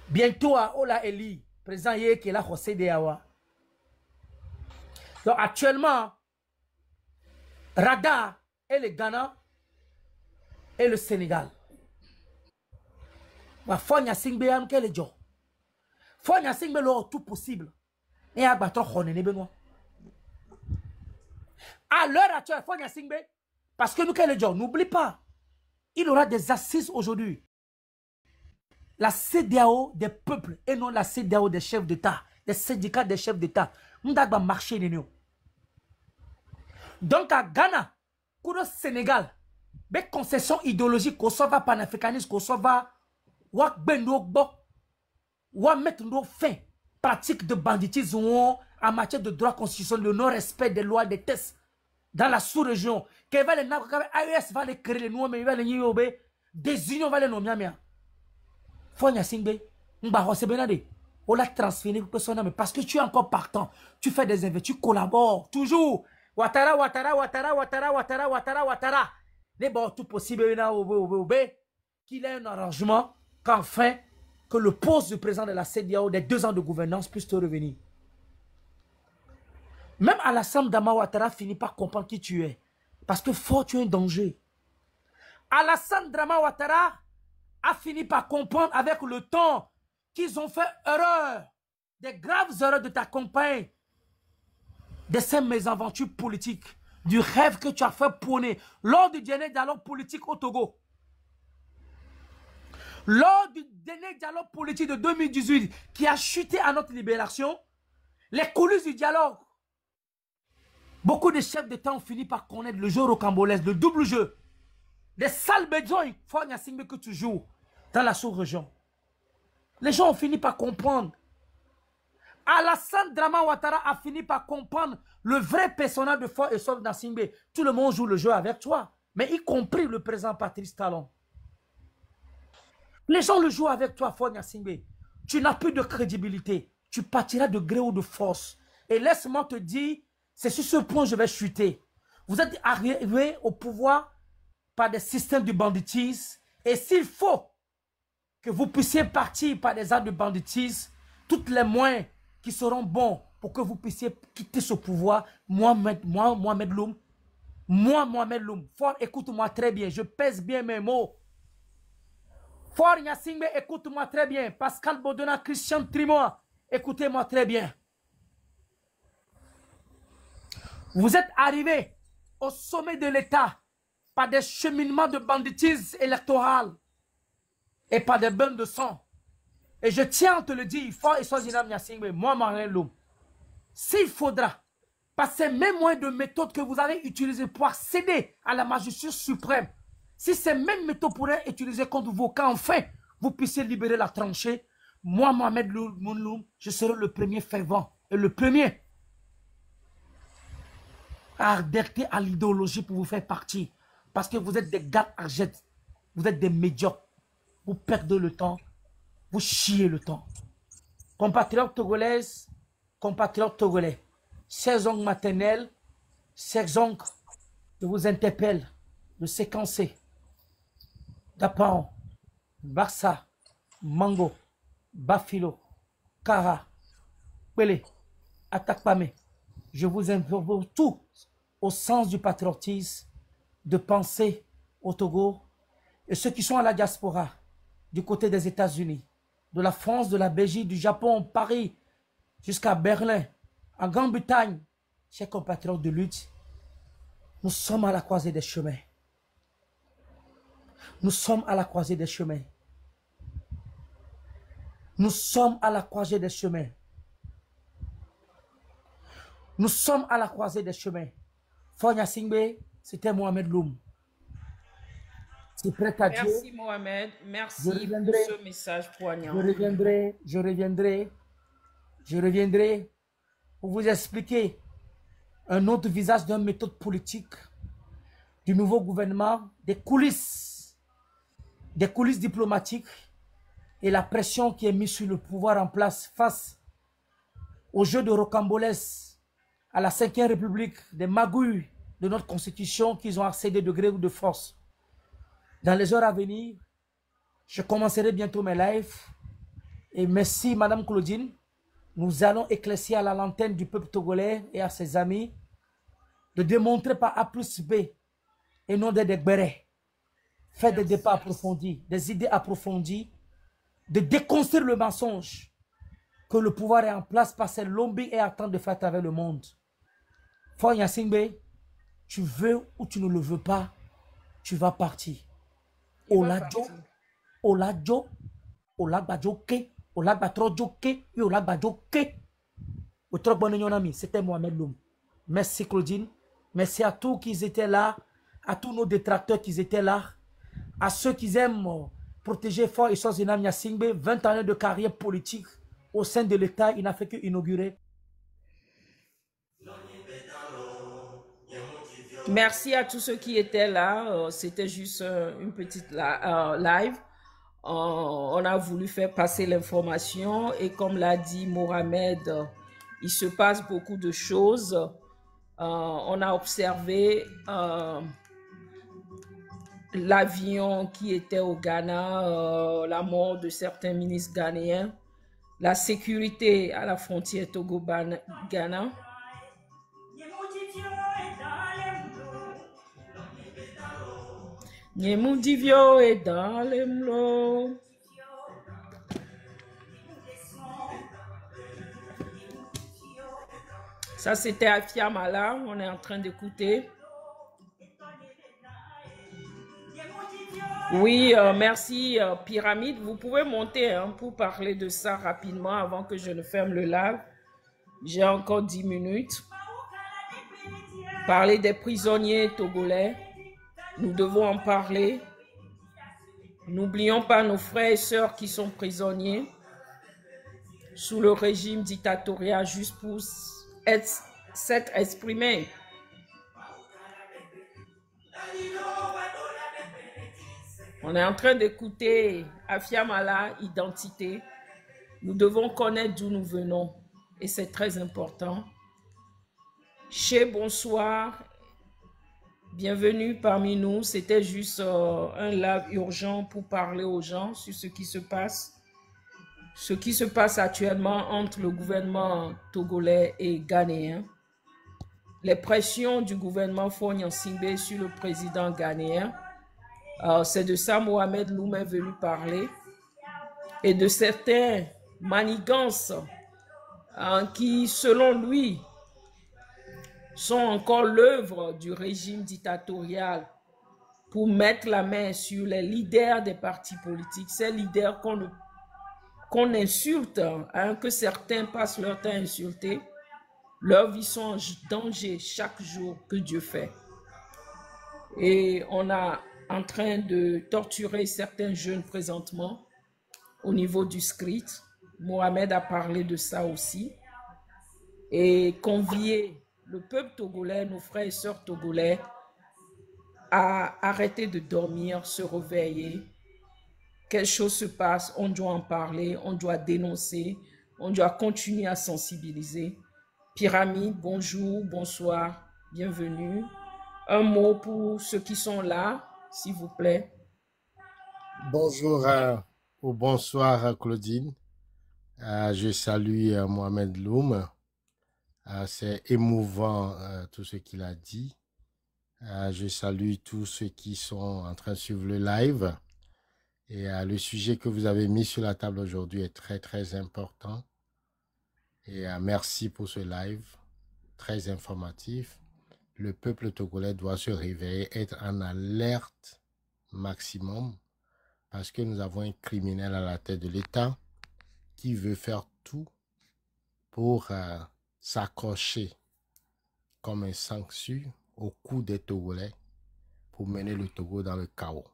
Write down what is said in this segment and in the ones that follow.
Bientôt, à Ola Eli, président Yé qui est là, José de Awa. Donc actuellement, Radar et le Ghana et le Sénégal. Ma fonya singbe am kele jo. Fonya singbe lo tout possible. Et à battre Honene Benoît. À l'heure actuelle, fonya singbe. Parce que nous kele jo, n'oublie pas. Il aura des assises aujourd'hui. La CEDEAO des peuples et non la CEDEAO des chefs d'État, des syndicats des chefs d'État. Nous devons marcher nous. Donc à Ghana, au Sénégal, des concessions idéologiques, qu'on soit panafricanisme, qu'on soit wak bendo bo, wak mettre nos fins pratique de banditisme en matière de droit constitutionnel, le non-respect des lois, des tests dans la sous-région. Que va les AES va les créer les noms, mais il va les nier, des unions va les nommer. Fonya Singbe, Mba Benade, on l'a transféré parce que tu es encore partant. Tu fais des investissements, tu collabores toujours. Ouattara. Les bon, tout possible, qu'il ait un arrangement, qu'enfin, que le poste du président de la CEDEAO des 2 ans de gouvernance puisse te revenir. Même Alassane Dama Ouattara finit par comprendre qui tu es. Parce que fort, tu es un danger. Alassane Dama Ouattara a fini par comprendre avec le temps qu'ils ont fait erreur, des graves erreurs de ta compagne, de ces mésaventures politiques, du rêve que tu as fait prôner lors du dernier dialogue politique au Togo. Lors du dernier dialogue politique de 2018 qui a chuté à notre libération, les coulisses du dialogue, beaucoup de chefs d'État ont fini par connaître le jeu rocambolesque, le double jeu. Des sales besoins, il faut que tu joues dans la sous-région. Les gens ont fini par comprendre. Alassane Dama Ouattara a fini par comprendre le vrai personnage de Fort et Sauf Nassimbe. Tout le monde joue le jeu avec toi, mais y compris le président Patrice Talon. Les gens le jouent avec toi, Fort Nassimbe. Tu n'as plus de crédibilité. Tu partiras de gré ou de force. Et laisse-moi te dire, c'est sur ce point que je vais chuter. Vous êtes arrivé au pouvoir par des systèmes de banditisme. Et s'il faut que vous puissiez partir par des actes de banditisme, toutes les moyens qui seront bons pour que vous puissiez quitter ce pouvoir, Mohamed Loum, Fort, écoute-moi très bien, je pèse bien mes mots. Fort Nyasingbe, écoute-moi très bien. Pascal Bodona, Christian Trimois, écoutez-moi très bien. Vous êtes arrivés au sommet de l'État par des cheminements de banditisme électoral et par des bains de sang. Et je tiens à te le dire, Fort et Swazilam Nyasingbe, Mohamed Loum, s'il faudra, par ces mêmes moyens de méthode que vous avez utilisés pour accéder à la magistrature suprême, si ces mêmes méthodes pourraient être utilisées contre vous, qu'enfin vous puissiez libérer la tranchée, moi, Mohamed Loum, je serai le premier fervent et le premier à adhérer à l'idéologie pour vous faire partie. Parce que vous êtes des gars argètes, vous êtes des médiocres, vous perdez le temps, vous chiez le temps. Compatriotes togolaises, compatriotes togolais, chers oncles maternels, chers oncles, je vous interpelle de séquencer Dapan, Barça, Mango, Bafilo, Kara, Pele, Atakpame. Je vous invite tous au sens du patriotisme, de penser au Togo et ceux qui sont à la diaspora, du côté des États-Unis, de la France, de la Belgique, du Japon, Paris, jusqu'à Berlin, en Grande-Bretagne, chers compatriotes de lutte, nous sommes à la croisée des chemins. Nous sommes à la croisée des chemins. Nous sommes à la croisée des chemins. Nous sommes à la croisée des chemins. Fort Nyasingbe, c'était Mohamed Loum. C'est prêt à Dieu. Merci Mohamed, merci pour ce message poignant. Je reviendrai pour vous expliquer un autre visage d'une méthode politique du nouveau gouvernement, des coulisses diplomatiques et la pression qui est mise sur le pouvoir en place face au jeu de rocambolesque à la 5e République, des magouilles de notre constitution qu'ils ont accédé de gré ou de force. Dans les heures à venir, je commencerai bientôt mes lives Et merci, Madame Claudine. Nous allons éclaircir à la lanterne du peuple togolais et à ses amis de démontrer par A plus B et non des bérets. Faire des débats approfondis, des idées approfondies, de déconstruire le mensonge que le pouvoir est en place parce que l'ombi est en train de faire à travers le monde. Fonya Singbe, tu veux ou tu ne le veux pas, tu vas partir. Olajo, Olajo, Olagbajoke, Olagbatrojoke, et Olagbajoke. C'était Mohamed Loum. Merci Claudine. Merci à tous qui étaient là, à tous nos détracteurs qui étaient là, à ceux qui aiment protéger fort et chose Namia Singbe, 20 années de carrière politique au sein de l'État, il n'a fait que inaugurer. Merci à tous ceux qui étaient là. C'était juste une petite live. On a voulu faire passer l'information et comme l'a dit Mohamed, il se passe beaucoup de choses. On a observé l'avion qui était au Ghana, la mort de certains ministres ghanéens, la sécurité à la frontière Togo-Ghana. Nyemudivio est dans les mlots. Ça, c'était Afia Mala. On est en train d'écouter. Oui, merci Pyramide. Vous pouvez monter pour parler de ça rapidement avant que je ne ferme le live. J'ai encore 10 minutes. Parler des prisonniers togolais. Nous devons en parler. N'oublions pas nos frères et sœurs qui sont prisonniers sous le régime dictatorial juste pour s'être exprimés. On est en train d'écouter Afia Mala, Identité. Nous devons connaître d'où nous venons et c'est très important. Chez bonsoir. Bienvenue parmi nous. C'était juste un live urgent pour parler aux gens sur ce qui se passe. Ce qui se passe actuellement entre le gouvernement togolais et ghanéen. Les pressions du gouvernement Fonya Singbe sur le président ghanéen. C'est de ça Mohamed Loum est venu parler. Et de certains manigances qui, selon lui, sont encore l'œuvre du régime dictatorial pour mettre la main sur les leaders des partis politiques, ces leaders qu'on insulte, que certains passent leur temps à insulter. Leurs vies sont en danger chaque jour que Dieu fait. Et on est en train de torturer certains jeunes présentement au niveau du script. Mohamed a parlé de ça aussi. Et convier le peuple togolais, nos frères et sœurs togolais, à arrêter de dormir, se réveiller. Quelque chose se passe, on doit en parler, on doit dénoncer, on doit continuer à sensibiliser. Pyramide, bonjour, bonsoir, bienvenue. Un mot pour ceux qui sont là, s'il vous plaît. Bonjour ou bonsoir Claudine. Je salue Mohamed Loum. C'est émouvant tout ce qu'il a dit. Je salue tous ceux qui sont en train de suivre le live. Et le sujet que vous avez mis sur la table aujourd'hui est très, très important. Et merci pour ce live, très informatif. Le peuple togolais doit se réveiller, être en alerte maximum, parce que nous avons un criminel à la tête de l'État qui veut faire tout pour s'accrocher comme un sangsue au cou des Togolais pour mener le Togo dans le chaos.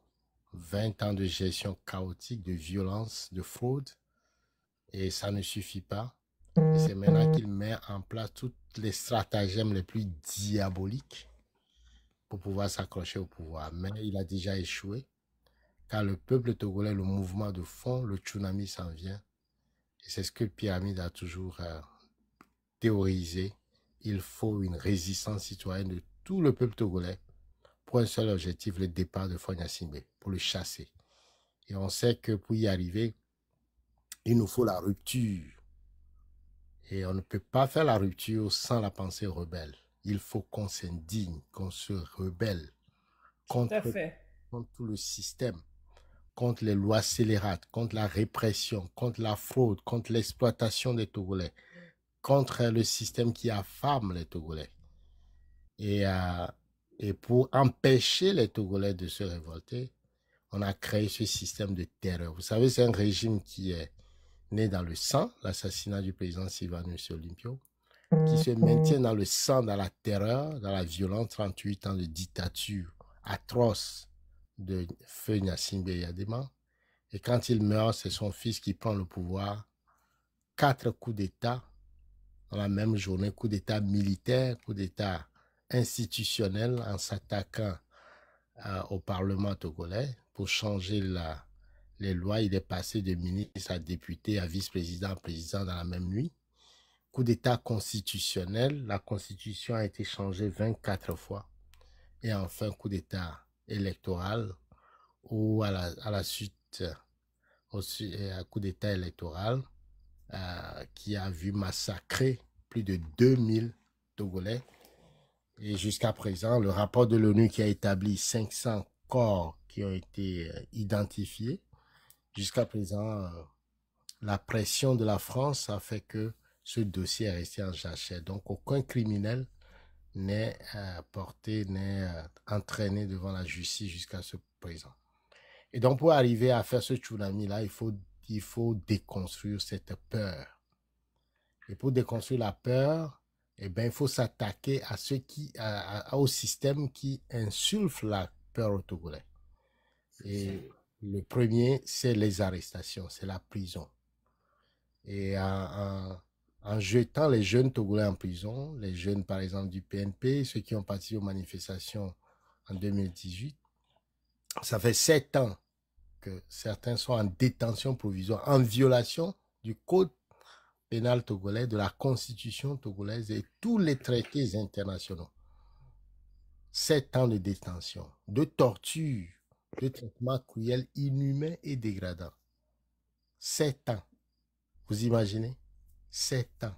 20 ans de gestion chaotique, de violence, de fraude, et ça ne suffit pas. C'est maintenant qu'il met en place toutes les stratagèmes les plus diaboliques pour pouvoir s'accrocher au pouvoir. Mais il a déjà échoué, car le peuple togolais, le mouvement de fond, le tsunami s'en vient. Et c'est ce que Pyramide a toujours théorisé. Il faut une résistance citoyenne de tout le peuple togolais pour un seul objectif, le départ de Fonya Singbe, pour le chasser. Et on sait que pour y arriver, Il nous faut la rupture. Et on ne peut pas faire la rupture sans la pensée rebelle. Il faut qu'on s'indigne, qu'on se rebelle Tout à contre, fait. contre tout le système, contre les lois scélérates, contre la répression, contre la fraude, contre l'exploitation des Togolais, contre le système qui affame les Togolais. Et, euh, et pour empêcher les Togolais de se révolter, on a créé ce système de terreur. Vous savez, c'est un régime qui est né dans le sang, l'assassinat du président Sylvanus Olympio, qui se maintient dans le sang, dans la terreur, dans la violence, 38 ans de dictature atroce de Feu Gnassingbé Eyadema. Et quand il meurt, c'est son fils qui prend le pouvoir. 4 coups d'État dans la même journée, coup d'État militaire, coup d'État institutionnel en s'attaquant au Parlement togolais pour changer les lois. Il est passé de ministre à député, à vice-président, à président dans la même nuit. Coup d'État constitutionnel, la Constitution a été changée 24 fois. Et enfin, coup d'État électoral, ou à la suite, un coup d'État électoral qui a vu massacrer plus de 2000 Togolais. Et jusqu'à présent, le rapport de l'ONU qui a établi 500 corps qui ont été identifiés, jusqu'à présent, la pression de la France a fait que ce dossier est resté en jachère. Donc, aucun criminel n'est porté, n'est entraîné devant la justice jusqu'à ce présent. Et donc, pour arriver à faire ce tsunami-là, il faut déconstruire cette peur. Et pour déconstruire la peur, eh bien, il faut s'attaquer à au système qui insuffle la peur au Togolais. Et le premier, c'est les arrestations, c'est la prison. Et en jetant les jeunes Togolais en prison, les jeunes par exemple du PNP, ceux qui ont participé aux manifestations en 2018, ça fait 7 ans que certains sont en détention provisoire, en violation du code pénal togolais, de la constitution togolaise et tous les traités internationaux. 7 ans de détention, de torture, de traitements cruels, inhumains et dégradants. 7 ans. Vous imaginez? 7 ans.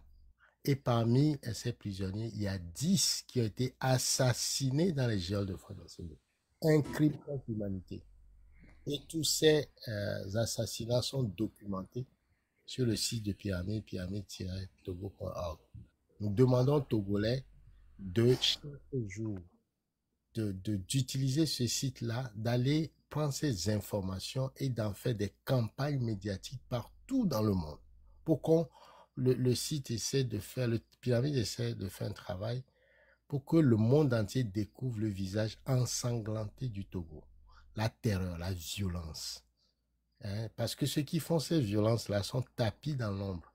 Et parmi ces prisonniers, il y a 10 qui ont été assassinés dans les geôles de Fondation. Un crime contre l'humanité. Et tous ces assassinats sont documentés sur le site de Pyramide, pyramide-togo.org. Nous demandons aux Togolais de chaque jour d'utiliser ce site-là, d'aller prendre ces informations et d'en faire des campagnes médiatiques partout dans le monde pour qu'on le site essaie de faire, le Pyramide essaie de faire un travail pour que le monde entier découvre le visage ensanglanté du Togo, la terreur, la violence. Parce que ceux qui font ces violences-là sont tapis dans l'ombre.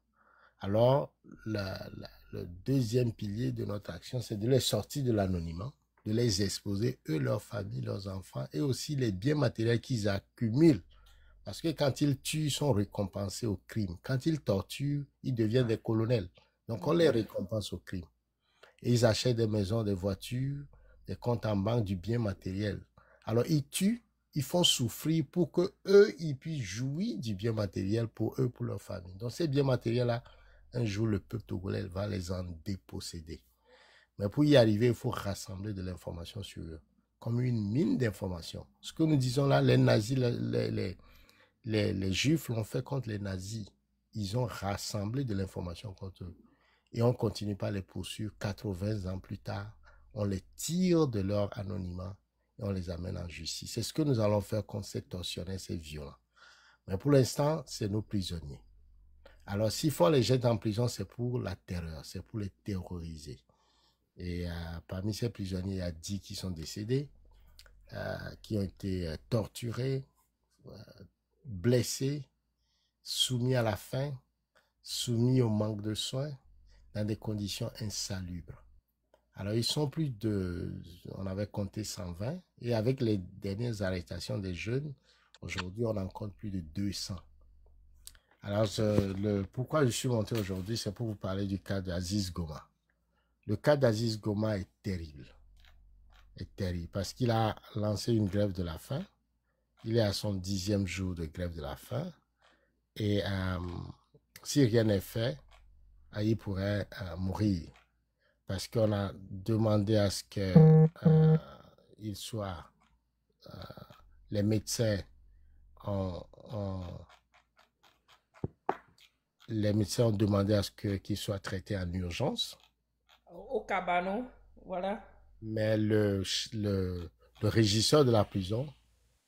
Alors, le deuxième pilier de notre action, c'est de les sortir de l'anonymat, de les exposer, eux, leurs familles, leurs enfants, et aussi les biens matériels qu'ils accumulent. Parce que quand ils tuent, ils sont récompensés au crime. Quand ils torturent, ils deviennent des colonels. Donc, on les récompense au crime. Et ils achètent des maisons, des voitures, des comptes en banque, du bien matériel. Alors, ils tuent, ils font souffrir pour que eux, ils puissent jouir du bien matériel pour eux, pour leur famille. Donc, ces biens matériels-là, un jour, le peuple togolais va les en déposséder. Mais pour y arriver, il faut rassembler de l'information sur eux, comme une mine d'informations. Ce que nous disons là, les nazis, les juifs l'ont fait contre les nazis. Ils ont rassemblé de l'information contre eux. Et on continue pas les poursuivre 80 ans plus tard. On les tire de leur anonymat et on les amène en justice. C'est ce que nous allons faire contre ces tortionnaires, ces violents. Mais pour l'instant, c'est nos prisonniers. Alors, s'il faut les jeter en prison, c'est pour la terreur, c'est pour les terroriser. Et parmi ces prisonniers, il y a 10 qui sont décédés, qui ont été torturés, blessés, soumis à la faim, soumis au manque de soins, dans des conditions insalubres. Alors, ils sont plus de, on avait compté 120, et avec les dernières arrestations des jeunes, aujourd'hui, on en compte plus de 200. Alors, pourquoi je suis monté aujourd'hui, c'est pour vous parler du cas d'Aziz Goma. Le cas d'Aziz Goma est terrible. Parce qu'il a lancé une grève de la faim. Il est à son 10e jour de grève de la faim. Et si rien n'est fait, il pourrait mourir. Parce qu'on a demandé à ce que il soit, les médecins les médecins ont demandé à ce qu'il soit traité en urgence. Au cabanon, voilà. Mais le régisseur de la prison,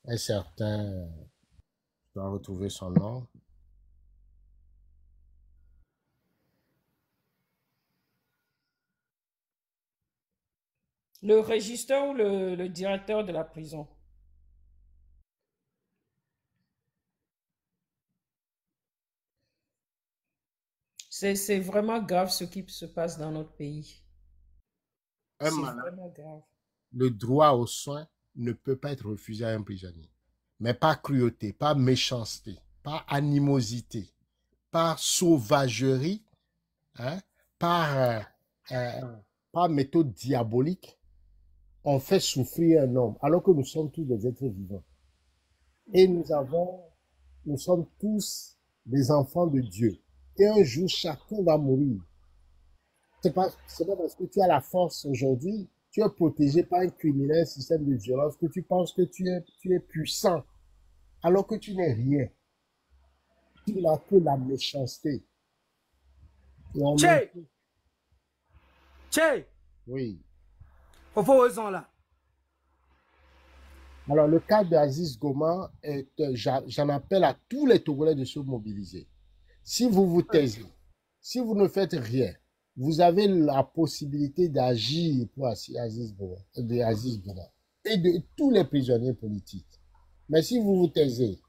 un certain, je dois retrouver son nom. Le régisseur ou le directeur de la prison? C'est vraiment grave ce qui se passe dans notre pays. Un C'est malade, vraiment grave. le droit aux soins ne peut pas être refusé à un prisonnier. Mais par cruauté, par méchanceté, par animosité, par sauvagerie, hein, par, par méthode diabolique, on fait souffrir un homme, alors que nous sommes tous des êtres vivants. Et nous sommes tous des enfants de Dieu. Et un jour, chacun va mourir. C'est pas parce que tu as la force aujourd'hui, tu es protégé par un criminel système de violence que tu penses que tu es puissant, alors que tu n'es rien. Tu n'as que la méchanceté. Et on met... Tché! Tché! Oui. Faut raison là. Alors, le cas d'Aziz Goma, j'en appelle à tous les Togolais de se mobiliser. Si vous vous taisez, si vous ne faites rien, vous avez la possibilité d'agir pour Aziz Goma et de tous les prisonniers politiques. Mais si vous vous taisez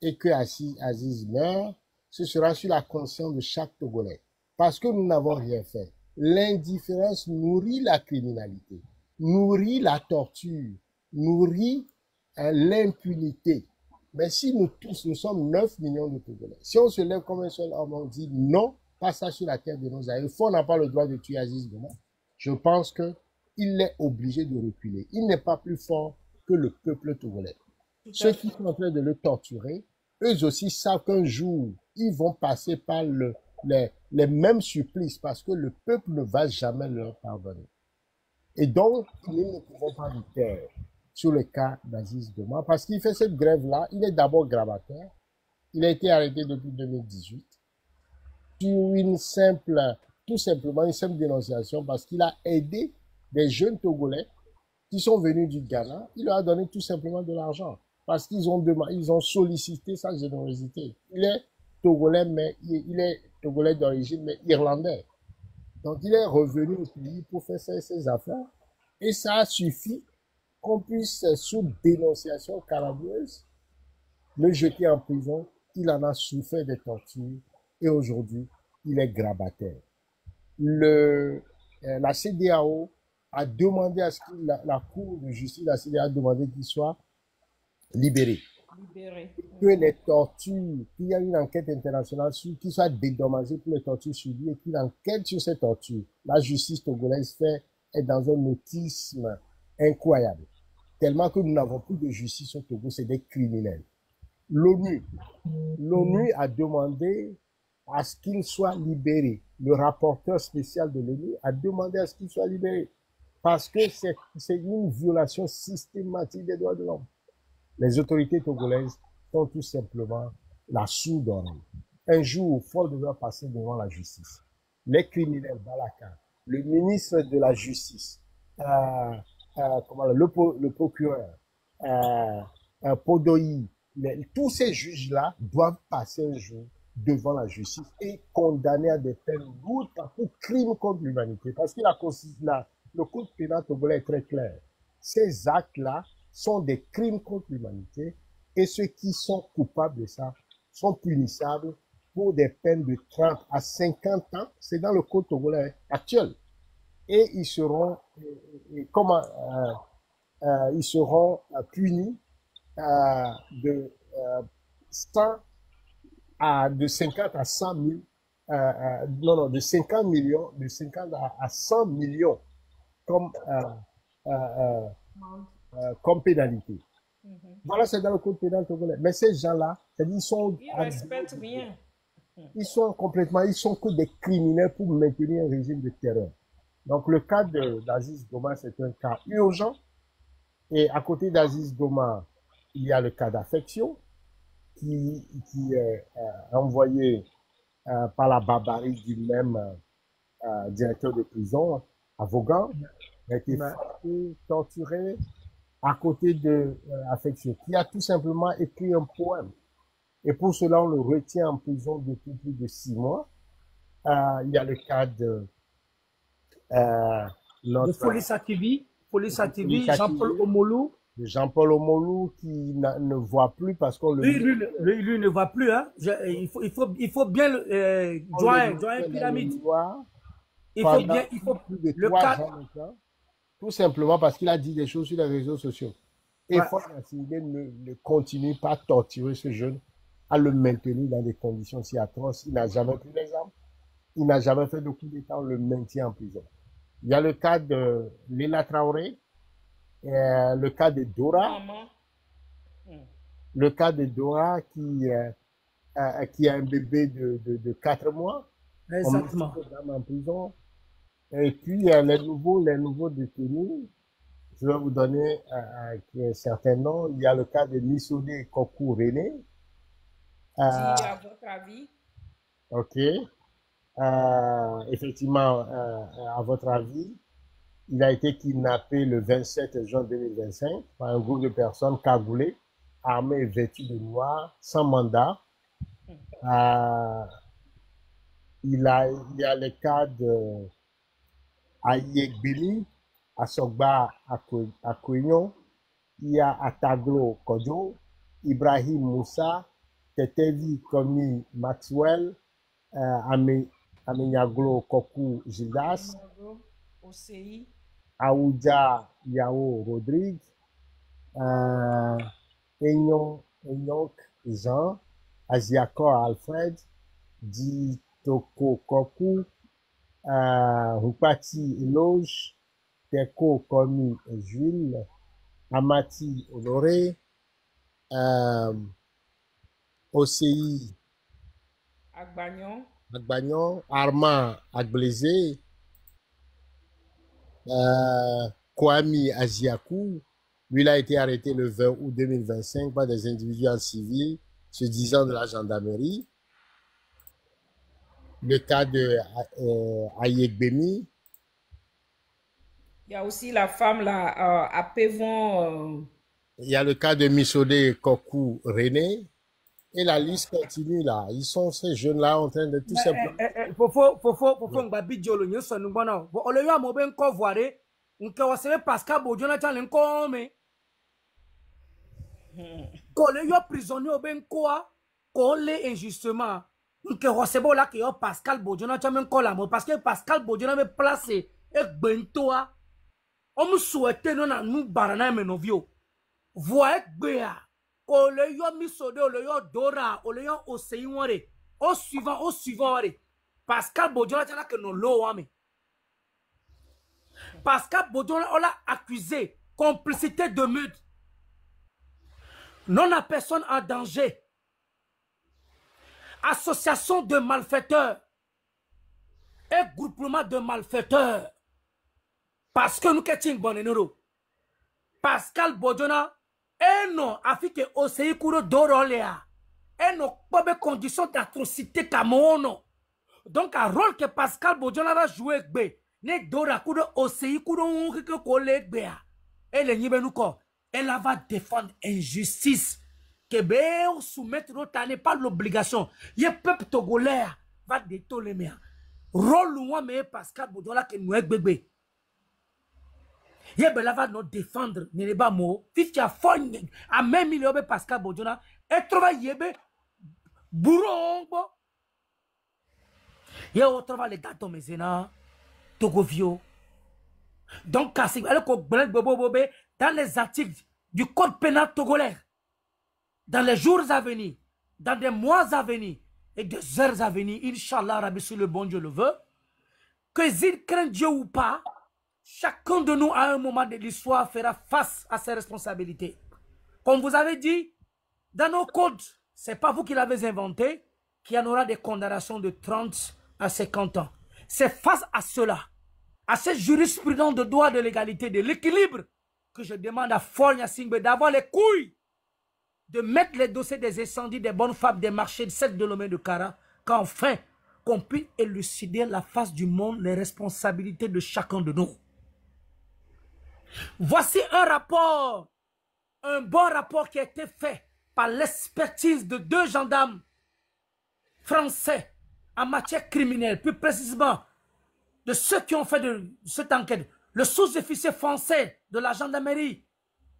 et que Aziz meurt, ce sera sur la conscience de chaque Togolais. Parce que nous n'avons rien fait. L'indifférence nourrit la criminalité, nourrit la torture, nourrit l'impunité. Mais si nous tous, nous sommes 9 millions de Togolais, si on se lève comme un seul homme, on dit non, pas ça sur la terre de nos aïeux, on n'a pas le droit de tuer Aziz Goma, je pense qu'il est obligé de reculer. Il n'est pas plus fort que le peuple togolais. Ceux qui sont en train de le torturer, eux aussi savent qu'un jour, ils vont passer par les mêmes supplices parce que le peuple ne va jamais leur pardonner. Et donc, nous ne pouvons pas nous taire sur le cas d'Aziz Goma parce qu'il fait cette grève-là. Il est d'abord gravateur. Il a été arrêté depuis 2018 sur tout simplement une simple dénonciation parce qu'il a aidé des jeunes Togolais qui sont venus du Ghana. Il leur a donné tout simplement de l'argent parce qu'ils ont sollicité sa générosité. Il est Togolais, mais il est Togolais d'origine, mais irlandais. Donc, il est revenu au pays pour faire ses affaires. Et ça a suffi qu'on puisse, sous dénonciation calomnieuse, le jeter en prison. Il en a souffert des tortures et aujourd'hui, il est grabataire. La CEDEAO a demandé à ce que la Cour de justice de la CEDEAO a demandé qu'il soit libéré. Que les tortures, qu'il y ait une enquête internationale qu'il soit dédommagé pour les tortures subies et qu'il enquête sur ces tortures. La justice togolaise est dans un autisme incroyable. Tellement que nous n'avons plus de justice au Togo, c'est des criminels. L'ONU a demandé à ce qu'il soit libéré. Le rapporteur spécial de l'ONU a demandé à ce qu'il soit libéré. Parce que c'est une violation systématique des droits de l'homme. Les autorités togolaises sont tout simplement la sourde oreille. Un jour, il faut devoir passer devant la justice. Les criminels, Balaka, le ministre de la Justice, le procureur, Podoyi, tous ces juges-là doivent passer un jour devant la justice et condamner à des peines lourdes pour crimes contre l'humanité. Parce que le code pénal togolais est très clair. Ces actes-là sont des crimes contre l'humanité et ceux qui sont coupables de ça sont punissables pour des peines de 30 à 50 ans. C'est dans le code togolais actuel. Et ils seront, punis de 50 à 100 000, de 50 millions, de 50 à 100 millions comme pénalité. Voilà, c'est dans le code pénal togolais. Mais ces gens-là, c'est-à-dire, Ils ne respectent rien. ils sont complètement, ils sont que des criminels pour maintenir un régime de terreur. Donc, le cas d'Aziz Goma, c'est un cas urgent. Et à côté d'Aziz Goma, il y a le cas d'affection qui est envoyé par la barbarie du même directeur de prison à Vaughan. Il a été frappé, torturé à côté de Affection, qui a tout simplement écrit un poème. Et pour cela, on le retient en prison depuis plus de 6 mois. Il y a le cas de De Folie Sativi, Jean-Paul Omolou. Jean-Paul Omolou qui ne voit plus parce qu'on le... Lui ne voit plus. Hein. Il faut bien joindre pyramide. Il faut plus de le cas... Tout simplement parce qu'il a dit des choses sur les réseaux sociaux. Et ouais. ne continue pas à torturer ce jeune, à le maintenir dans des conditions si atroces. Il n'a jamais pris les armes. Il n'a jamais fait de coup d'État. On le maintient en prison. Il y a le cas de Léla Traoré, le cas de Dora, le cas de Dora qui a un bébé de 4 mois. Exactement. En prison. Et puis, les nouveaux détenus, je vais vous donner un certain nom. Il y a le cas de Missodé Kokou René. À votre avis? Ok. Effectivement, à votre avis, il a été kidnappé le 27 juin 2025 par un groupe de personnes cagoulées, armées et vêtues de noir, sans mandat. Il y a le cas de Ayegbeli, Asogba Akoignon, il y a Ataglo Kodjo, Ibrahim Moussa, Tetevi Komi Maxwell, Aminyaglo Koku Gildas, Aouja Yao Rodrigue, Enyok Jean, Aziakor Alfred, Ditoko Koku, Rupati Eloge, Teko Komi Jules, Amati Honoré, OCI Agbagnon, Armand Agblezé, Kwame Aziakou. Lui, il a été arrêté le 20 août 2025 par des individus en civil se disant de la gendarmerie. Le cas de Ayegbemi. Il y a aussi la femme là, à Pévon. Il y a le cas de Missodé Kokou René. Et la liste continue là. Ils sont ces jeunes-là en train de tout simplement. Pascal Bodjonathan Lenkome. Kole yo prisonnier au benkoa, kole injustement. Que recebo là que yo Pascal Bodjonathan men kola mo parce que Pascal Bodjonathan me placé et bentoa. On me souhaite non na nous barana menovio. Voix gbea. Kole yo misode ole yo Dora, ole yo Osei wore. Au suivant wore. Pascal Bodjonathan que non lo wame. Pascal Bodjonathan on l'a accusé complicité de meurtre. Non à personne en danger. Association de malfaiteurs et groupement de malfaiteurs. Parce que nous sommes bon euro. Pascal Bodjona et non afike Osei Kuro Dorolea et non pas de conditions d'atrocité Cameroun. Donc un rôle que Pascal Bodjona va jouer gbe ne Dora Kuro Osei Kuro que collègue bea et le nibenuko elle va défendre injustice. Que ben soumettre l'autre n'est pas l'obligation. Le peuple togolais va détourner. Rôle loin mais Pascal Bodjola que nous est bébé. Yebela va nous défendre. N'est pas mot. Fifty a fond à même million de Pascal Bodjola et trouve yebe bourron. Yé trouve les gâteaux mezena Togovio. Donc quand c'est dans les articles du code pénal togolais. Dans les jours à venir, dans des mois à venir et des heures à venir, Inch'Allah, Rabbi, si le bon Dieu le veut, que s'il craint Dieu ou pas, chacun de nous à un moment de l'histoire fera face à ses responsabilités. Comme vous avez dit, dans nos codes, ce n'est pas vous qui l'avez inventé, qu'il y en aura des condamnations de 30 à 50 ans. C'est face à cela, à cette jurisprudence de droit de l'égalité, de l'équilibre, que je demande à Faure Gnassingbé d'avoir les couilles de mettre les dossiers des incendies, des bonnes femmes, des marchés, celles de Lomé de Kara, qu'enfin, qu'on puisse élucider la face du monde, les responsabilités de chacun de nous. Voici un rapport, un bon rapport qui a été fait par l'expertise de 2 gendarmes français en matière criminelle, plus précisément de ceux qui ont fait de cette enquête, le sous-officier français de la gendarmerie,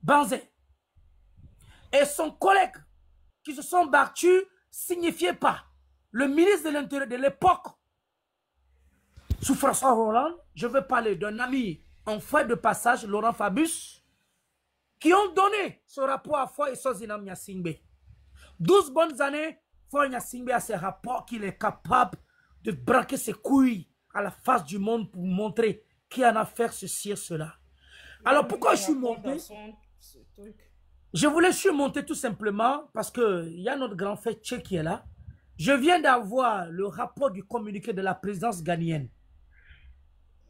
Banzé, et son collègue qui se sont battus, signifiés par le ministre de l'Intérieur de l'époque, sous François Hollande. Je veux parler d'un ami en fait de passage, Laurent Fabius, qui ont donné ce rapport à Faure et Sozinam Gnassingbé. 12 bonnes années, Faure Gnassingbé a ce rapport qu'il est capable de braquer ses couilles à la face du monde pour montrer qui en a fait ceci et cela. Alors pourquoi je suis monté? Je voulais surmonter tout simplement parce qu'il y a notre grand frère Tché qui est là. Je viens d'avoir le rapport du communiqué de la présidence ghanéenne.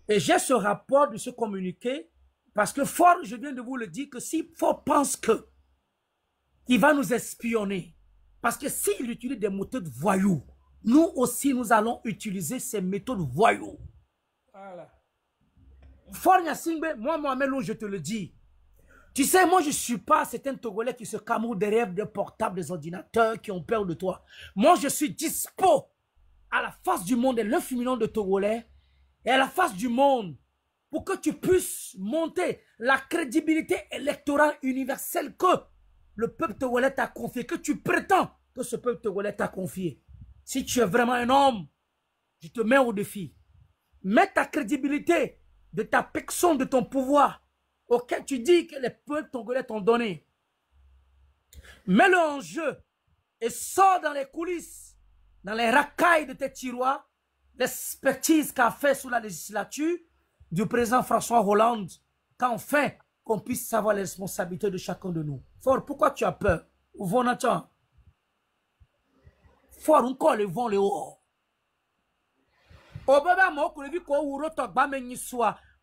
Et j'ai ce rapport de ce communiqué parce que Faure, je viens de vous le dire, que si Faure pense que il va nous espionner, parce que s'il utilise des méthodes voyous, nous aussi nous allons utiliser ces méthodes voyous. Voilà. Faure Gnassingbé, moi Mohamed Loum, je te le dis. Tu sais, moi je ne suis pas certains Togolais qui se camouflent derrière des portables, des ordinateurs, qui ont peur de toi. Moi je suis dispo à la face du monde et 9 millions de Togolais et à la face du monde pour que tu puisses monter la crédibilité électorale universelle que le peuple togolais t'a confié, que tu prétends que ce peuple togolais t'a confié. Si tu es vraiment un homme, je te mets au défi. Mets ta crédibilité de ta personne, de ton pouvoir auquel tu dis que les peuples togolais t'ont donné. Mets-le en jeu et sors dans les coulisses, dans les racailles de tes tiroirs, l'expertise qu'a fait sous la législature du président François Hollande, qu'enfin qu'on puisse savoir les responsabilités de chacun de nous. Faure, pourquoi tu as peur? Faure, encore le vent le haut.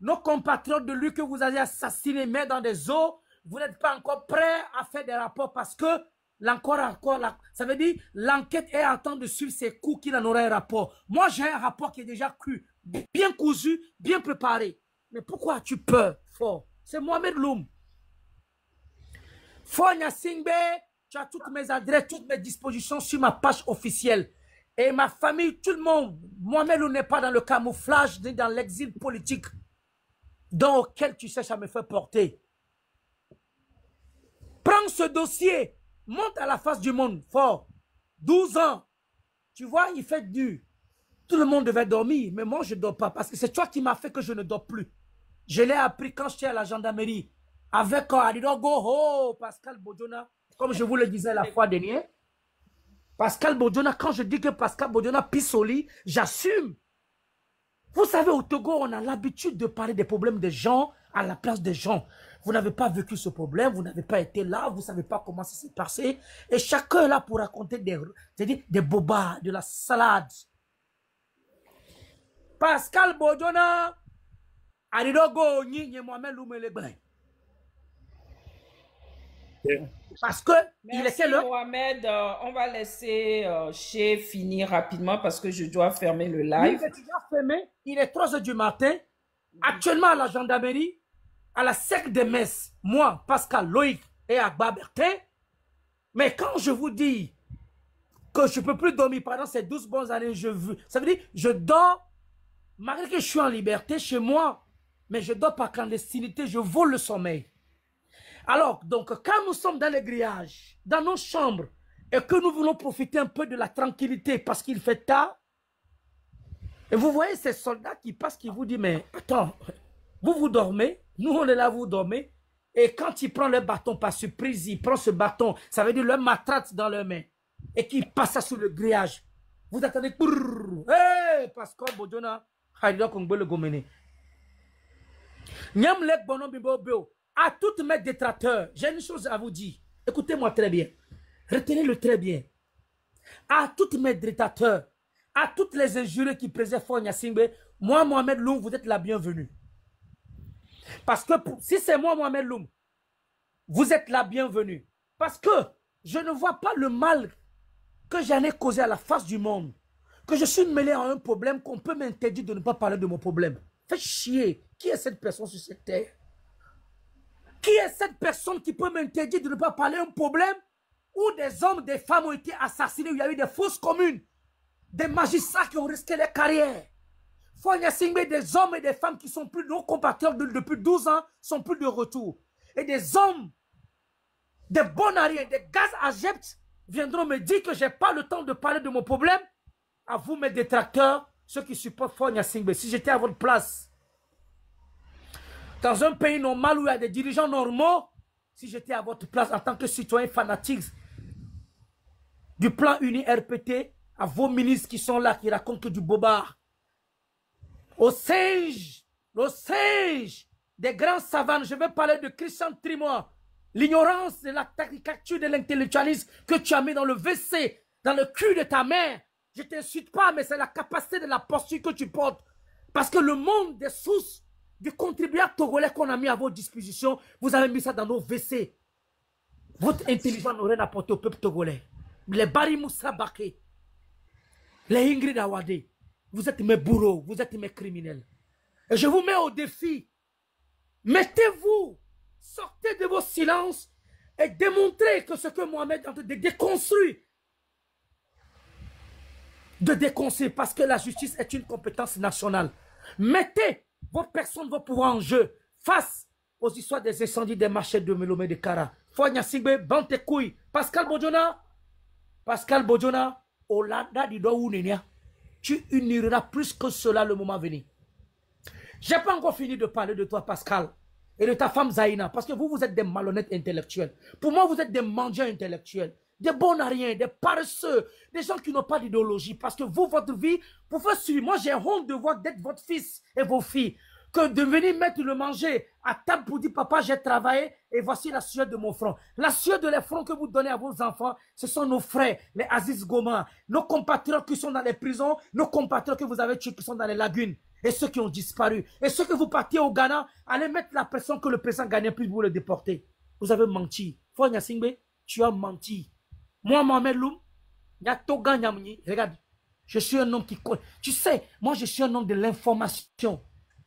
Nos compatriotes de lui que vous avez assassinés, mais dans des eaux, vous n'êtes pas encore prêts à faire des rapports parce que ça veut dire l'enquête est en train de suivre ses coups qu'il en aurait un rapport. Moi, j'ai un rapport qui est déjà cru, bien cousu, bien préparé. Mais pourquoi as-tu peur, Faure? C'est Mohamed Loum. Faure Gnassingbé, tu as toutes mes adresses, toutes mes dispositions sur ma page officielle. Et ma famille, tout le monde, Mohamed Loum n'est pas dans le camouflage, ni dans l'exil politique dans lequel tu cherches à me faire porter. Prends ce dossier, monte à la face du monde, Faure. 12 ans. Tu vois, il fait dur. Tout le monde devait dormir, mais moi je ne dors pas parce que c'est toi qui m'as fait que je ne dors plus. Je l'ai appris quand j'étais à la gendarmerie avec Pascal Bodjona, comme je vous le disais la fois dernière. Pascal Bodjona, quand je dis que Pascal Bodjona pisse au lit, j'assume. Vous savez, au Togo, on a l'habitude de parler des problèmes des gens à la place des gens. Vous n'avez pas vécu ce problème, vous n'avez pas été là, vous ne savez pas comment ça s'est passé. Et chacun est là pour raconter des bobards, de la salade. Pascal Bodjona, Aridogo, Mohamed Loum le Brin. Parce que il était là. Mohamed, on va laisser Chez finir rapidement parce que je dois fermer le live. Il est déjà fermé. Il est 3 h du matin. Actuellement à la gendarmerie, à la sec de Metz, moi, Pascal, Loïc et Agba Bertin. Mais quand je vous dis que je ne peux plus dormir pendant ces 12 bonnes années, ça veut dire je dors, malgré que je suis en liberté chez moi, mais je dors par clandestinité, je vole le sommeil. Alors, donc, quand nous sommes dans les grillages, dans nos chambres, et que nous voulons profiter un peu de la tranquillité parce qu'il fait tard, et vous voyez ces soldats qui passent, qui vous disent, mais attends, vous dormez, nous on est là, vous dormez, et quand il prend le bâton par surprise, il prend ce bâton, ça veut dire le matraque dans leurs mains, et qu'il passe ça sur le grillage. Vous attendez, hé, Pascal Bodjona, Haïda Kongbe le Gomene. Nyam lek bono bimbo beo. À tous mes détracteurs, j'ai une chose à vous dire. Écoutez-moi très bien. Retenez-le très bien. À tous mes détracteurs, à toutes les injures qui préservent Fonya Singbe, moi, Mohamed Loum, vous êtes la bienvenue. Parce que si c'est moi, Mohamed Loum, vous êtes la bienvenue. Parce que je ne vois pas le mal que j'en ai causé à la face du monde. Que je suis mêlé à un problème qu'on peut m'interdire de ne pas parler de mon problème. Faites chier. Qui est cette personne sur cette terre? Qui est cette personne qui peut m'interdire de ne pas parler d'un problème où des hommes, des femmes ont été assassinés, où il y a eu des fausses communes, des magistrats qui ont risqué leur carrière. Fonya Singbe, des hommes et des femmes qui sont plus nos compatriotes depuis 12 ans, sont plus de retour. Et des hommes, des bonariens, des gaz adeptes viendront me dire que je n'ai pas le temps de parler de mon problème. À vous, mes détracteurs, ceux qui supportent Fonya Singbe, si j'étais à votre place, dans un pays normal où il y a des dirigeants normaux, si j'étais à votre place en tant que citoyen fanatique du plan uni RPT, à vos ministres qui sont là, qui racontent que du bobard, au singe des grands savants, je vais parler de Christian Trimois, l'ignorance de la caricature de l'intellectualisme que tu as mis dans le WC, dans le cul de ta mère. Je ne t'insulte pas, mais c'est la capacité de la posture que tu portes. Parce que le monde des sources du contribuable togolais qu'on a mis à votre disposition, vous avez mis ça dans nos WC. Votre intelligence n'aurait apporté au peuple togolais. Les Bari Moussa Baké, les Ingrid Awade, vous êtes mes bourreaux, vous êtes mes criminels. Et je vous mets au défi. Mettez-vous, sortez de vos silences et démontrez que ce que Mohamed est en train de déconstruire, parce que la justice est une compétence nationale. Mettez vos personnes, vos pouvoirs en jeu face aux histoires des incendies des marchés de Melomé de Kara. Fonya Singbe, bande tes couilles. Pascal Bodjona, Olada di Douounenia, tu uniras plus que cela le moment venu. Je n'ai pas encore fini de parler de toi, Pascal, et de ta femme Zaina, parce que vous êtes des malhonnêtes intellectuels. Pour moi, vous êtes des mendiants intellectuels, des bonariens, des paresseux, des gens qui n'ont pas d'idéologie, parce que vous, votre vie, vous faites suivre. Moi, j'ai honte de voir d'être votre fils et vos filles, que de venir mettre le manger à table pour dire, papa, j'ai travaillé, et voici la sueur de mon front. La sueur de les fronts que vous donnez à vos enfants, ce sont nos frères, les Aziz Goma, nos compatriotes qui sont dans les prisons, nos compatriotes que vous avez tués qui sont dans les lagunes, et ceux qui ont disparu. Et ceux que vous partiez au Ghana, allez mettre la pression que le président ghanéen puisse vous le déporter. Vous avez menti. Fonya Singbe, tu as menti. Moi, Mohamed Loum, regarde, je suis un homme qui... Tu sais, moi, je suis un homme de l'information.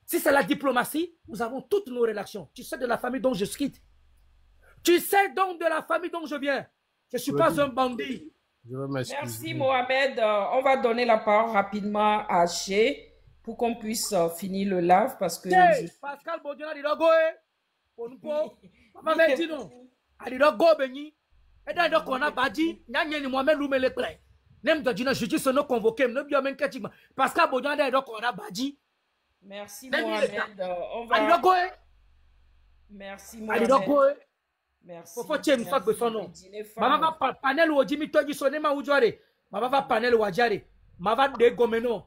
Si c'est la diplomatie, nous avons toutes nos relations. Tu sais de la famille dont je quitte. Tu sais donc de la famille dont je viens. Je ne suis pas un bandit. Merci Mohamed. On va donner la parole rapidement à Ché pour qu'on puisse finir le live parce que... Pascal Bodjona dit go Mohamed dit non. Il dit go Benny. Et dans le qu'on a badi, n'y a Mohamed Loum le prêt. Nem de Dina justice no convoqué, ne bien même qu'est-ce Pascal Bodjona dit qu'on a badi. Merci Mohamed. On va... Merci Mohamed. Merci. Faut tirer une fois que son nom. Maman va panel ou Jimmy Togi sonema ou Joare. Maman va panel ou Adjare. Maman de Gomeno.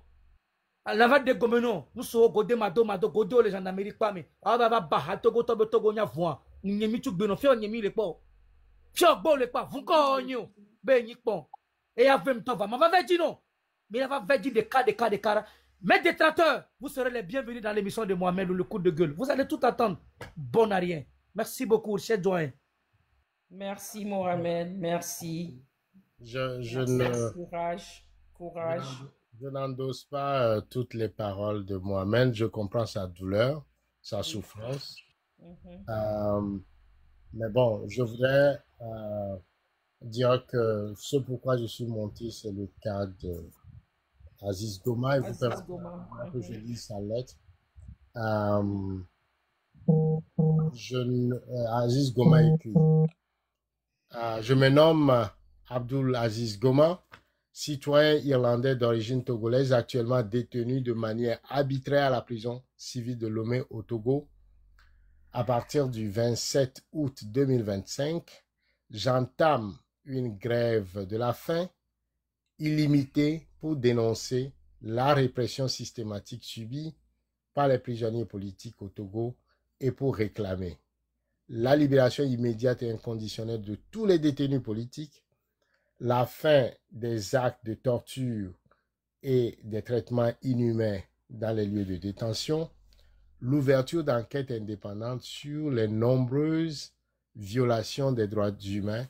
La va de Gomeno. Nous sommes godé mado godo les gens d'Amérique pas mais. Ah va bah togo togo nya voix. Nyemi tu beno fait nyemi le po. Fio bo le pa vous conyo. Ben y pon. Et avec toi va. Maman va dire non. Mais elle va dire des cas. Mes détracteurs, vous serez les bienvenus dans l'émission de Mohamed ou le coup de gueule. Vous allez tout attendre. Bon à rien. Merci beaucoup, cher doyen. Merci Mohamed, merci. Courage. Je n'endosse pas toutes les paroles de Mohamed. Je comprends sa douleur, sa souffrance. Mais bon, je voudrais dire que ce pourquoi je suis monté, c'est le cas de Aziz Goma. Et vous permettez que je lise sa lettre. Aziz Goma écrit. Je me nomme Abdul Aziz Goma, citoyen irlandais d'origine togolaise, actuellement détenu de manière arbitraire à la prison civile de Lomé au Togo. À partir du 27 août 2025, j'entame une grève de la faim illimitée pour dénoncer la répression systématique subie par les prisonniers politiques au Togo et pour réclamer la libération immédiate et inconditionnelle de tous les détenus politiques, la fin des actes de torture et des traitements inhumains dans les lieux de détention, l'ouverture d'enquêtes indépendantes sur les nombreuses violations des droits humains,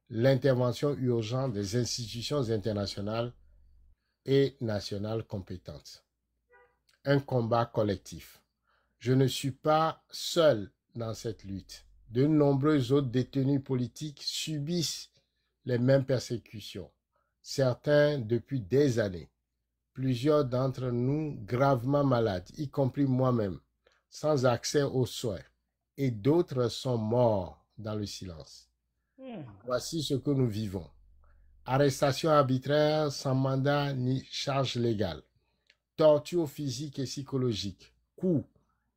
l'intervention urgente des institutions internationales et nationales compétentes. Un combat collectif. Je ne suis pas seul dans cette lutte. De nombreux autres détenus politiques subissent les mêmes persécutions, certains depuis des années. Plusieurs d'entre nous gravement malades, y compris moi-même, sans accès aux soins, et d'autres sont morts dans le silence. Voici ce que nous vivons. Arrestation arbitraire sans mandat ni charge légale, torture physique et psychologique, coups,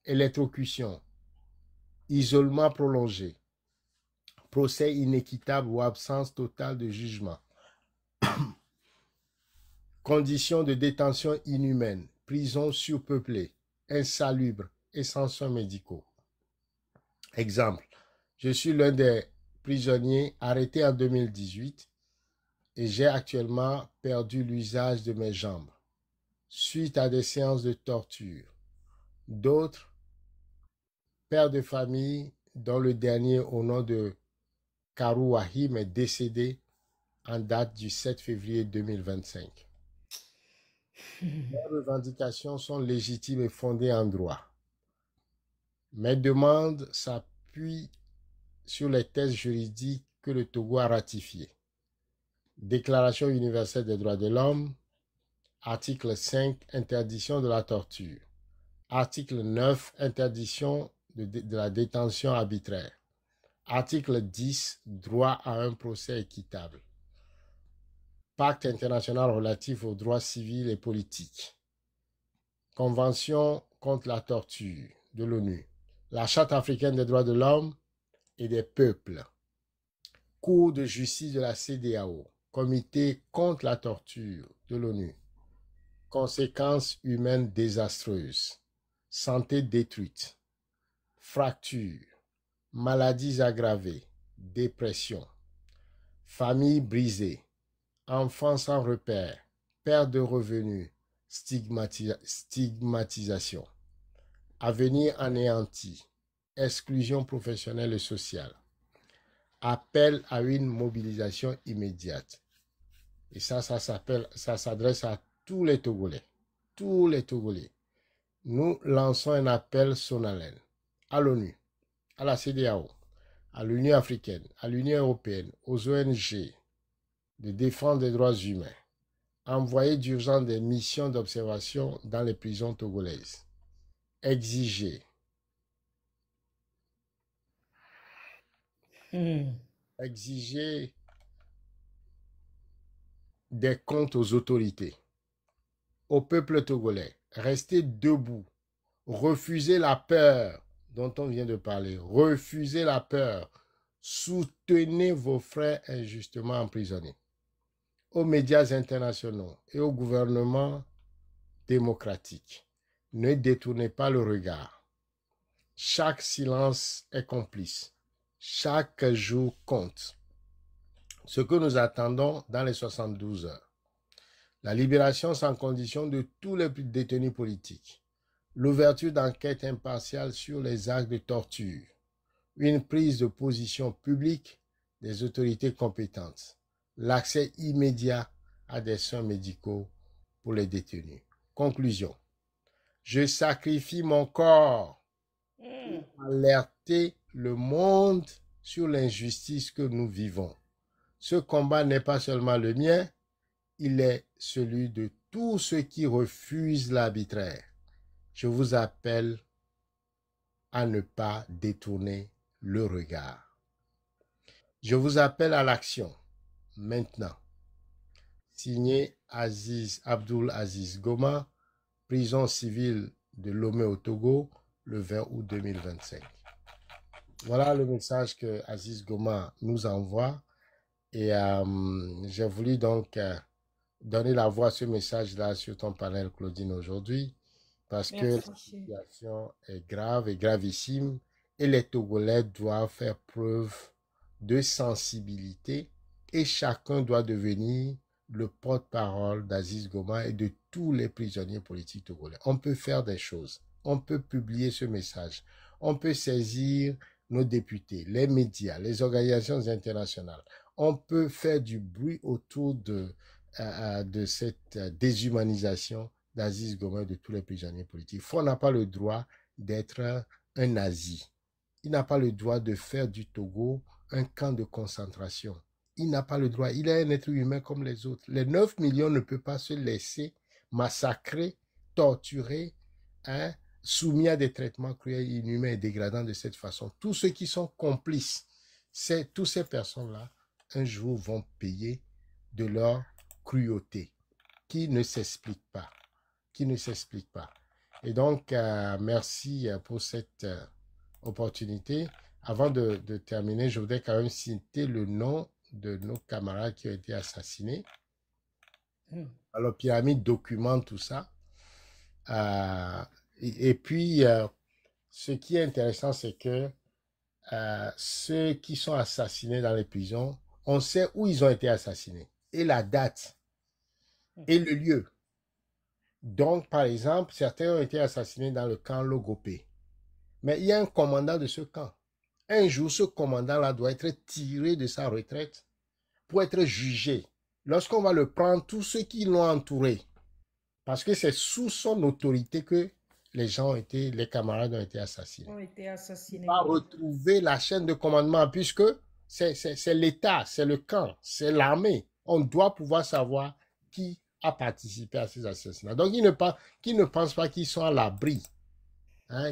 électrocution, isolement prolongé, procès inéquitable ou absence totale de jugement, conditions de détention inhumaines, prisons surpeuplées, insalubres et sans soins médicaux. Exemple, je suis l'un des prisonniers arrêtés en 2018 et j'ai actuellement perdu l'usage de mes jambes suite à des séances de torture. D'autres, pères de famille, dont le dernier au nom de Karou Wahim est décédé en date du 7 février 2025. Les revendications sont légitimes et fondées en droit. Mes demandes s'appuient sur les textes juridiques que le Togo a ratifiés. Déclaration universelle des droits de l'homme, article 5, interdiction de la torture. Article 9, interdiction de la détention arbitraire. Article 10, droit à un procès équitable. Pacte international relatif aux droits civils et politiques. Convention contre la torture de l'ONU. La Charte africaine des droits de l'homme et des peuples. Cour de justice de la CEDEAO. Comité contre la torture de l'ONU. Conséquences humaines désastreuses. Santé détruite. Fractures. Maladies aggravées. Dépression. Famille brisée. Enfants sans repère. Perte de revenus. Stigmatisation. Avenir anéanti. Exclusion professionnelle et sociale. Appel à une mobilisation immédiate. Et ça s'adresse à tous les Togolais. Tous les Togolais. Nous lançons un appel solennel à l'ONU, à la CEDEAO, à l'Union africaine, à l'Union européenne, aux ONG de défense des droits humains. Envoyer d'urgence des missions d'observation dans les prisons togolaises. Exiger. Exiger des comptes aux autorités, au peuple togolais. Restez debout. Refusez la peur dont on vient de parler. Refusez la peur. Soutenez vos frères injustement emprisonnés. Aux médias internationaux et au gouvernement démocratique, ne détournez pas le regard. Chaque silence est complice. Chaque jour compte. Ce que nous attendons dans les 72 heures. La libération sans condition de tous les détenus politiques. L'ouverture d'enquêtes impartiales sur les actes de torture. Une prise de position publique des autorités compétentes. L'accès immédiat à des soins médicaux pour les détenus. Conclusion. Je sacrifie mon corps pour alerter le monde sur l'injustice que nous vivons. Ce combat n'est pas seulement le mien, il est celui de tous ceux qui refusent l'arbitraire. Je vous appelle à ne pas détourner le regard. Je vous appelle à l'action, maintenant. Signé Abdul Aziz Goma, prison civile de Lomé au Togo, le 20 août 2025. Voilà le message que Aziz Goma nous envoie. Et j'ai voulu donc donner la voix à ce message-là sur ton panel, Claudine, aujourd'hui, parce que la situation est grave et gravissime Et les Togolais doivent faire preuve de sensibilité et chacun doit devenir le porte-parole d'Aziz Goma et de tous les prisonniers politiques togolais. On peut faire des choses. On peut publier ce message. On peut saisir nos députés, les médias, les organisations internationales. On peut faire du bruit autour de cette déshumanisation d'Aziz Goma et de tous les prisonniers politiques. Fon n'a pas le droit d'être un nazi. Il n'a pas le droit de faire du Togo un camp de concentration. Il n'a pas le droit. Il est un être humain comme les autres. Les 9 millions ne peuvent pas se laisser massacrer, torturer, soumis à des traitements cruels, inhumains et dégradants de cette façon. Tous ceux qui sont complices, toutes ces personnes-là, un jour vont payer de leur cruauté qui ne s'explique pas. Qui ne s'explique pas. Et donc, merci pour cette opportunité. Avant de terminer, je voudrais quand même citer le nom de nos camarades qui ont été assassinés. Alors, Pyramide documente tout ça. Et puis, ce qui est intéressant, c'est que ceux qui sont assassinés dans les prisons, on sait où ils ont été assassinés, et la date, et le lieu. Donc, par exemple, certains ont été assassinés dans le camp Logopé. Mais il y a un commandant de ce camp. Un jour, ce commandant-là doit être tiré de sa retraite pour être jugé. Lorsqu'on va le prendre, tous ceux qui l'ont entouré, parce que c'est sous son autorité que les camarades ont été assassinés. Il va retrouver la chaîne de commandement, puisque c'est l'État, c'est le camp, c'est l'armée. On doit pouvoir savoir qui a participé à ces assassinats. Donc, qui ne pense pas qu'ils sont à l'abri.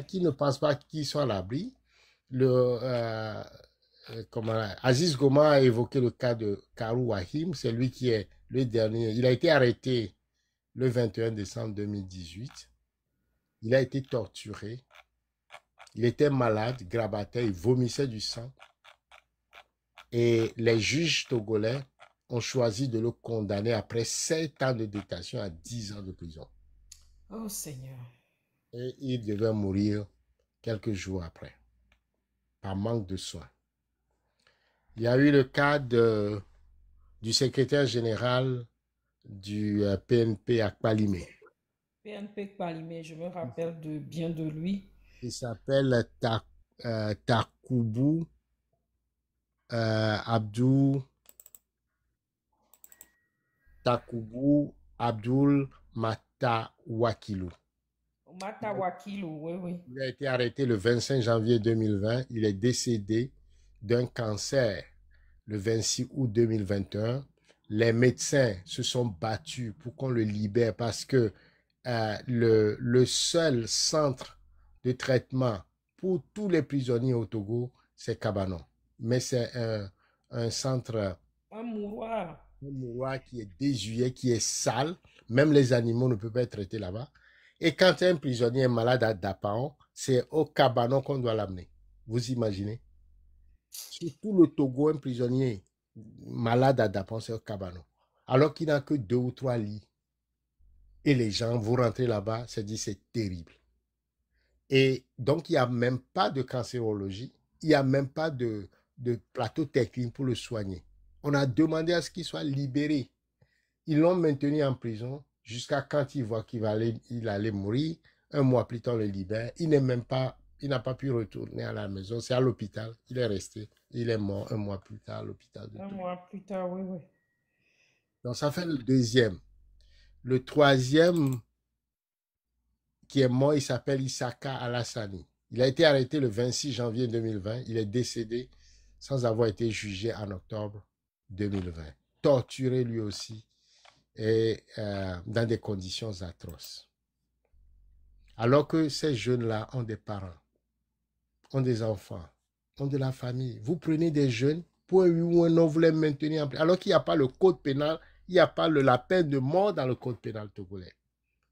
Qui ne pense pas qu'ils sont à l'abri. Aziz Goma a évoqué le cas de Karou Wahim, c'est lui qui est le dernier. Il a été arrêté le 21 décembre 2018. Il a été torturé. Il était malade, grabataire, il vomissait du sang. Et les juges togolais ont choisi de le condamner après 7 ans de détention à 10 ans de prison. Oh Seigneur. Et il devait mourir quelques jours après, par manque de soins. Il y a eu le cas du secrétaire général du PNP à Kpalimé. PNP Kpalimé, je me rappelle bien de lui. Il s'appelle Takubu Abdul Matawakilu. Matawakilu, oui. Il a été arrêté le 25 janvier 2020. Il est décédé d'un cancer le 26 août 2021. Les médecins se sont battus pour qu'on le libère parce que le seul centre de traitement pour tous les prisonniers au Togo, c'est Cabanon. Mais c'est un centre... Un mouroir. Un mouroir qui est désuet, qui est sale. Même les animaux ne peuvent pas être traités là-bas. Et quand un prisonnier est malade à Dapaon, c'est au Cabanon qu'on doit l'amener. Vous imaginez? Sur tout le Togo, un prisonnier malade à Dapaon, c'est au Cabanon. Alors qu'il n'a que 2 ou 3 lits. Et les gens, vous rentrez là-bas, c'est terrible. Et donc, il n'y a même pas de cancérologie. Il n'y a même pas de plateau technique pour le soigner. On a demandé à ce qu'il soit libéré. Ils l'ont maintenu en prison jusqu'à quand il voit qu'il allait mourir. 1 mois plus tard, on le libère. Il n'a pas pu retourner à la maison. C'est à l'hôpital. Il est resté. Il est mort 1 mois plus tard à l'hôpital. 1 mois plus tard, oui. Donc, ça fait le 2e. Le 3e qui est mort, il s'appelle Isaka Alassani. Il a été arrêté le 26 janvier 2020. Il est décédé sans avoir été jugé en octobre 2020. Torturé lui aussi et dans des conditions atroces. Alors que ces jeunes-là ont des parents, ont des enfants, ont de la famille. Vous prenez des jeunes, pour un oui ou un non, vous les maintenez en place. Alors qu'il n'y a pas le code pénal, il n'y a pas la peine de mort dans le code pénal togolais.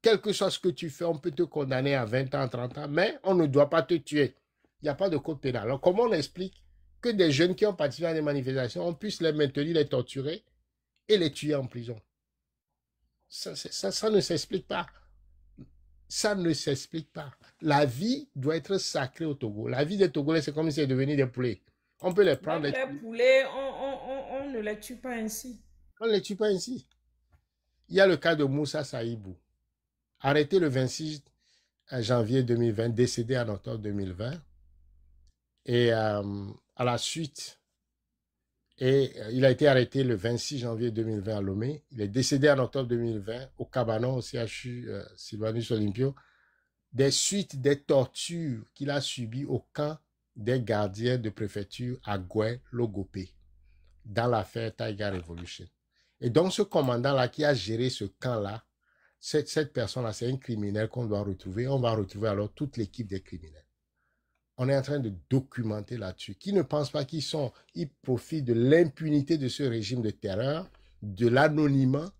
Quel que soit ce que tu fais, on peut te condamner à 20 ans, 30 ans, mais on ne doit pas te tuer. Il n'y a pas de code pénal. Alors comment on explique que des jeunes qui ont participé à des manifestations, on puisse les maintenir, les torturer et les tuer en prison? Ça ne s'explique pas. Ça ne s'explique pas. La vie doit être sacrée au Togo. La vie des Togolais, c'est comme si c'est devenu des poulets. On peut les prendre, Même les poulets, on ne les tue pas ainsi. on ne les tue pas ainsi. Il y a le cas de Moussa Saïbou, arrêté le 26 janvier 2020, décédé en octobre 2020. Et à la suite, il a été arrêté le 26 janvier 2020 à Lomé. Il est décédé en octobre 2020 au Cabanon, au CHU Sylvanus Olympio, des suites des tortures qu'il a subies au camp des gardiens de préfecture à Goué, Logopé, dans l'affaire Taiga Revolution. Et donc, ce commandant-là qui a géré ce camp-là, cette personne-là, c'est un criminel qu'on doit retrouver. On va retrouver alors toute l'équipe des criminels. On est en train de documenter là-dessus. Qui ne pense pas ils profitent de l'impunité de ce régime de terreur, de l'anonymat,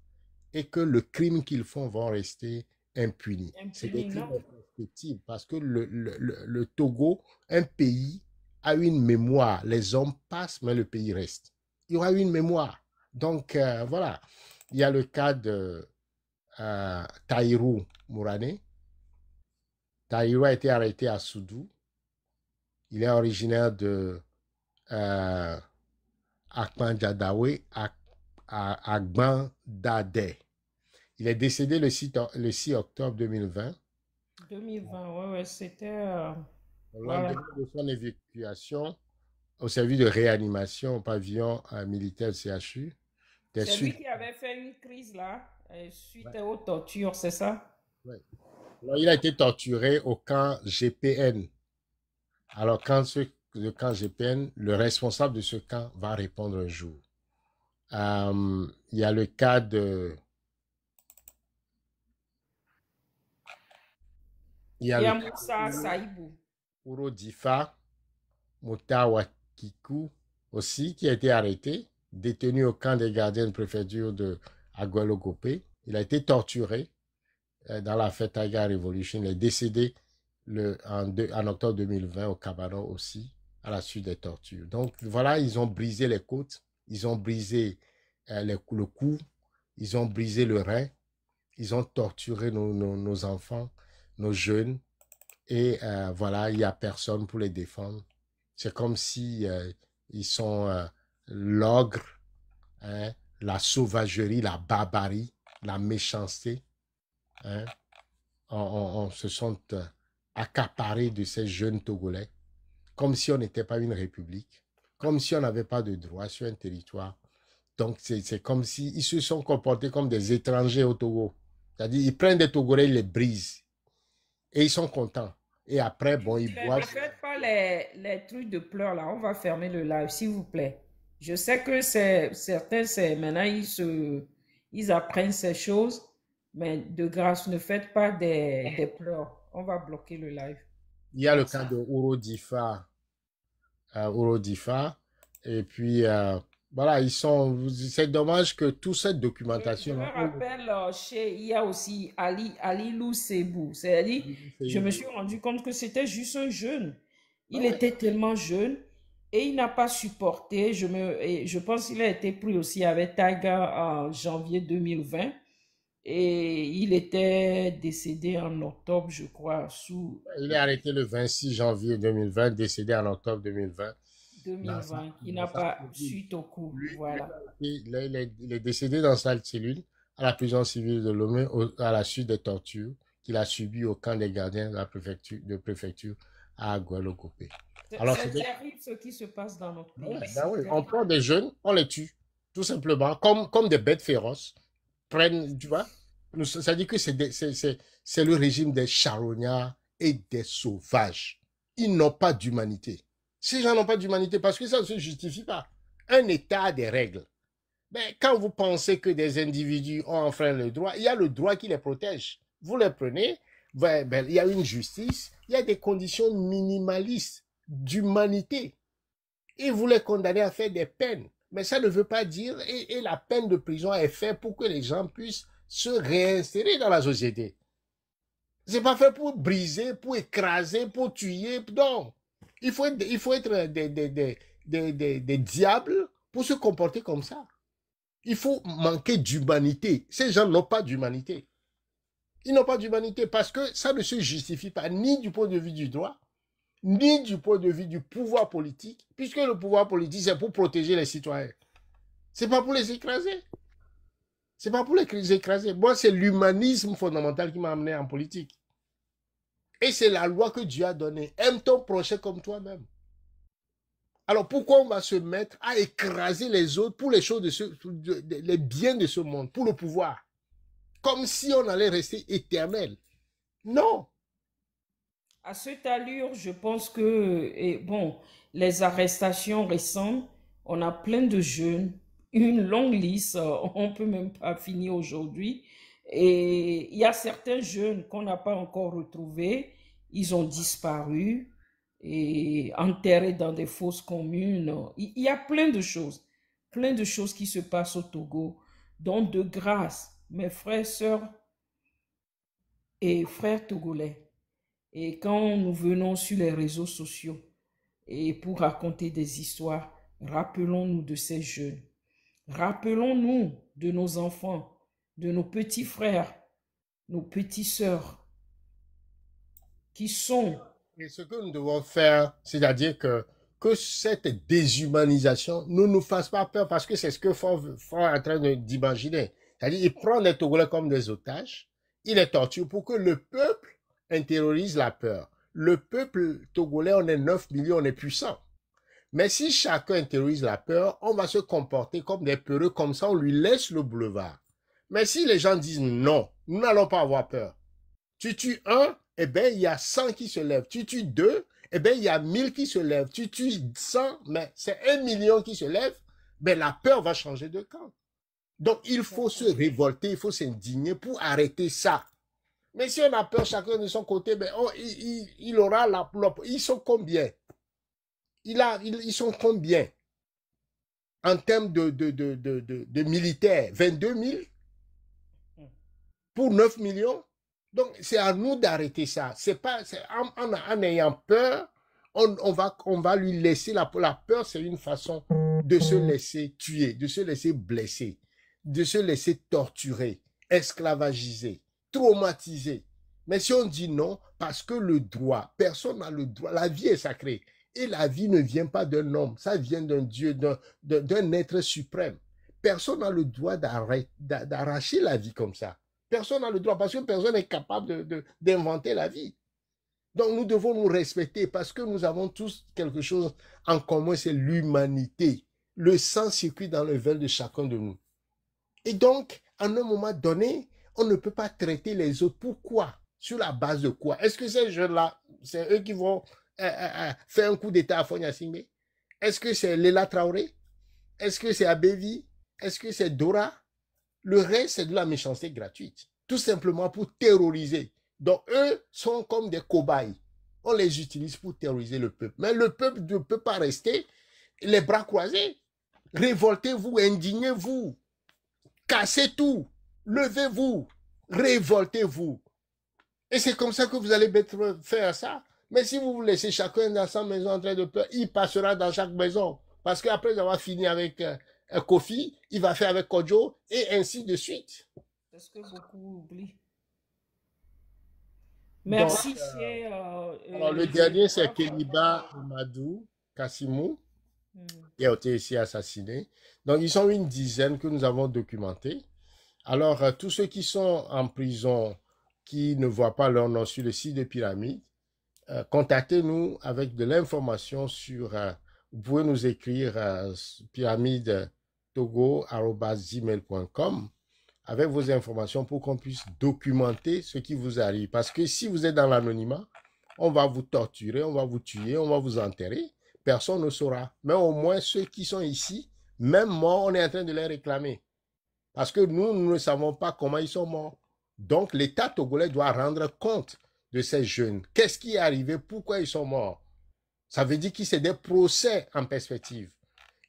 et que le crime qu'ils font vont rester impunis. C'est des crimes imprescriptibles parce que le Togo, un pays, a une mémoire. Les hommes passent, mais le pays reste. Il y aura une mémoire. Donc, voilà. Il y a le cas de Taïrou Mourane. Taïrou a été arrêté à Soudou. Il est originaire de Akpan-Jadawe, Agban-Dade. Il est décédé le 6 octobre 2020. 2020, ouais, c'était... Au lendemain de son évacuation au service de réanimation au pavillon militaire CHU. C'est lui qui avait fait une crise là, suite aux tortures, c'est ça? Oui. Alors, il a été torturé au camp GPN. Alors, le camp GPN, le responsable de ce camp va répondre un jour. Il y a le cas de... Il y a Moussa Saïbou. Uro Difa, Moutawakiku aussi, qui a été arrêté, détenu au camp des gardiens de préfecture de Agouelogopé. Il a été torturé dans l'affaire Taiga Revolution. Il est décédé en octobre 2020 au Cabanon aussi, à la suite des tortures. Donc voilà, ils ont brisé les côtes, ils ont brisé le cou, ils ont brisé le rein, ils ont torturé nos enfants, nos jeunes, et voilà, il n'y a personne pour les défendre. C'est comme si ils sont l'ogre, hein, la sauvagerie, la barbarie, la méchanceté. Hein. On se sont accaparés de ces jeunes Togolais, comme si on n'était pas une république, comme si on n'avait pas de droit sur un territoire. Donc, c'est comme si ils se sont comportés comme des étrangers au Togo. C'est-à-dire, ils prennent des Togolais, ils les brisent. Et ils sont contents. Et après, bon, ils boivent. Ne faites pas les trucs de pleurs là. On va fermer le live, s'il vous plaît. Je sais que certains, maintenant, ils apprennent ces choses. Mais de grâce, ne faites pas des pleurs. On va bloquer le live. Il y a le cas de Uro Difa. Et puis, voilà, c'est dommage que toute cette documentation... Je me rappelle, il y a aussi Ali Lou Sebou. C'est-à-dire, je me suis rendu compte que c'était juste un jeune. Il était tellement jeune et il n'a pas supporté. Je pense qu'il a été pris aussi avec Taiga en janvier 2020. Et il était décédé en octobre, je crois, Il est arrêté le 26 janvier 2020, décédé en octobre 2020. 2020, il n'a pas suite au coup, voilà. Il est décédé dans sa cellule à la prison civile de Lomé à la suite des tortures qu'il a subies au camp des gardiens de préfecture à Agouelogopé. C'est terrible ce qui se passe dans notre pays. Oui. On prend des jeunes, on les tue, tout simplement, comme des bêtes féroces. Tu vois, ça dit que c'est le régime des charognards et des sauvages. Ils n'ont pas d'humanité. Ces gens n'ont pas d'humanité parce que ça ne se justifie pas. Un État a des règles. Mais quand vous pensez que des individus ont enfreint le droit, il y a le droit qui les protège. Vous les prenez, il y a une justice, il y a des conditions minimalistes d'humanité. Et vous les condamnez à faire des peines. Mais ça ne veut pas dire, et la peine de prison est faite pour que les gens puissent se réinsérer dans la société. C'est pas fait pour briser, pour écraser, pour tuer, non. Il faut être des diables pour se comporter comme ça. Il faut manquer d'humanité. Ces gens n'ont pas d'humanité. Ils n'ont pas d'humanité parce que ça ne se justifie pas ni du point de vue du droit, ni du point de vue du pouvoir politique, puisque le pouvoir politique, c'est pour protéger les citoyens. C'est pas pour les écraser. C'est pas pour les écraser. Moi, c'est l'humanisme fondamental qui m'a amené en politique. Et c'est la loi que Dieu a donnée. Aime ton prochain comme toi-même. Alors pourquoi on va se mettre à écraser les autres pour les choses les biens de ce monde, pour le pouvoir, comme si on allait rester éternel? Non. À cette allure, je pense que, bon, les arrestations récentes, on a plein de jeunes, une longue liste, on ne peut même pas finir aujourd'hui. Et il y a certains jeunes qu'on n'a pas encore retrouvés, ils ont disparu et enterrés dans des fosses communes. Il y a plein de choses qui se passent au Togo. Donc, de grâce, mes frères, sœurs et frères togolais, et quand nous venons sur les réseaux sociaux et pour raconter des histoires, rappelons-nous de ces jeunes. Rappelons-nous de nos enfants, de nos petits frères, nos petites sœurs qui sont... Et ce que nous devons faire, c'est-à-dire que cette déshumanisation ne nous fasse pas peur, parce que c'est ce que Fort est en train d'imaginer. C'est-à-dire, il prend les Togolais comme des otages, il les torture pour que le peuple intériorise la peur. Le peuple togolais, on est 9 millions, on est puissant. Mais si chacun intériorise la peur, on va se comporter comme des peureux, comme ça on lui laisse le boulevard. Mais si les gens disent non, nous n'allons pas avoir peur. Tu tues un, eh bien, il y a 100 qui se lèvent. Tu tues deux, eh bien, il y a 1000 qui se lèvent. Tu tues 100, mais c'est 1 million qui se lève, ben la peur va changer de camp. Donc, il faut se révolter, il faut s'indigner pour arrêter ça. Mais si on a peur chacun de son côté, ben il aura ils sont combien? Ils sont combien en termes de militaires? 22 000 pour 9 millions? Donc, c'est à nous d'arrêter ça. C'est pas, en ayant peur, on va lui laisser la peur, c'est une façon de se laisser tuer, de se laisser blesser, de se laisser torturer, esclavagiser, traumatiser. Mais si on dit non, parce que le droit, personne n'a le droit, la vie est sacrée. Et la vie ne vient pas d'un homme, ça vient d'un Dieu, d'un être suprême. Personne n'a le droit d'arracher la vie comme ça. Personne n'a le droit, parce que personne n'est capable d'inventer la vie. Donc nous devons nous respecter, parce que nous avons tous quelque chose en commun, c'est l'humanité. Le sang circule dans le veine de chacun de nous. Et donc, à un moment donné, on ne peut pas traiter les autres. Pourquoi? Sur la base de quoi? Est-ce que ces jeunes-là, c'est eux qui vont faire un coup d'État à Fonia Singbe? Est-ce que c'est Léla Traoré? Est-ce que c'est Abévi? Est-ce que c'est Dora? Le reste, c'est de la méchanceté gratuite. Tout simplement pour terroriser. Donc, eux sont comme des cobayes. On les utilise pour terroriser le peuple. Mais le peuple ne peut pas rester les bras croisés. Révoltez-vous, indignez-vous. Cassez tout. Levez-vous. Révoltez-vous. Et c'est comme ça que vous allez faire ça. Mais si vous vous laissez chacun dans sa maison en train de peur, il passera dans chaque maison. Parce qu'après avoir fini avec Kofi, il va faire avec Kodjo, et ainsi de suite. C'est ce que beaucoup oublient. Merci. Donc, alors le dernier, c'est Keliba Amadou Kassimou, qui a été ici assassiné. Donc, ils sont une dizaine que nous avons documentés. Alors, tous ceux qui sont en prison, qui ne voient pas leur nom sur le site de Pyramide, contactez-nous avec de l'information sur... vous pouvez nous écrire pyramidetogo@gmail.com avec vos informations pour qu'on puisse documenter ce qui vous arrive. Parce que si vous êtes dans l'anonymat, on va vous torturer, on va vous tuer, on va vous enterrer. Personne ne saura. Mais au moins ceux qui sont ici, même morts, on est en train de les réclamer. Parce que nous ne savons pas comment ils sont morts. Donc l'État togolais doit rendre compte de ces jeunes. Qu'est-ce qui est arrivé? Pourquoi ils sont morts? Ça veut dire que c'est des procès en perspective.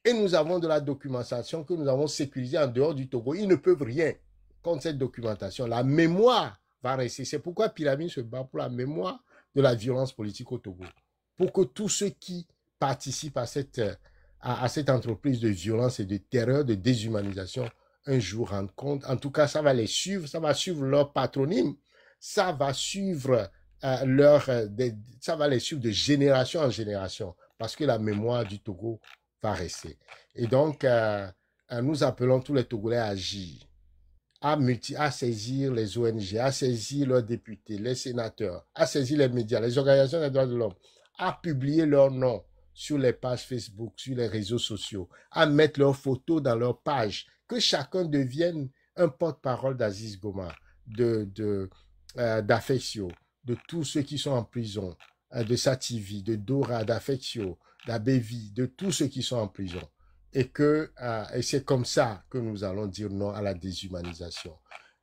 Et nous avons de la documentation que nous avons sécurisée en dehors du Togo. Ils ne peuvent rien contre cette documentation. La mémoire va rester. C'est pourquoi Pyramide se bat pour la mémoire de la violence politique au Togo. Pour que tous ceux qui participent à cette entreprise de violence et de terreur, de déshumanisation, un jour rendent compte. En tout cas, ça va les suivre, ça va suivre leur patronyme. ça va suivre ça va les suivre de génération en génération parce que la mémoire du Togo va rester. Et donc, nous appelons tous les Togolais à agir, à saisir les ONG, à saisir leurs députés, les sénateurs, à saisir les médias, les organisations des droits de l'homme, à publier leurs noms sur les pages Facebook, sur les réseaux sociaux, à mettre leurs photos dans leurs pages, que chacun devienne un porte-parole d'Aziz Goma, d'Affectio, de tous ceux qui sont en prison, de Sativi, de Dora, d'Affectio, d'Abevi, de tous ceux qui sont en prison. Et c'est comme ça que nous allons dire non à la déshumanisation.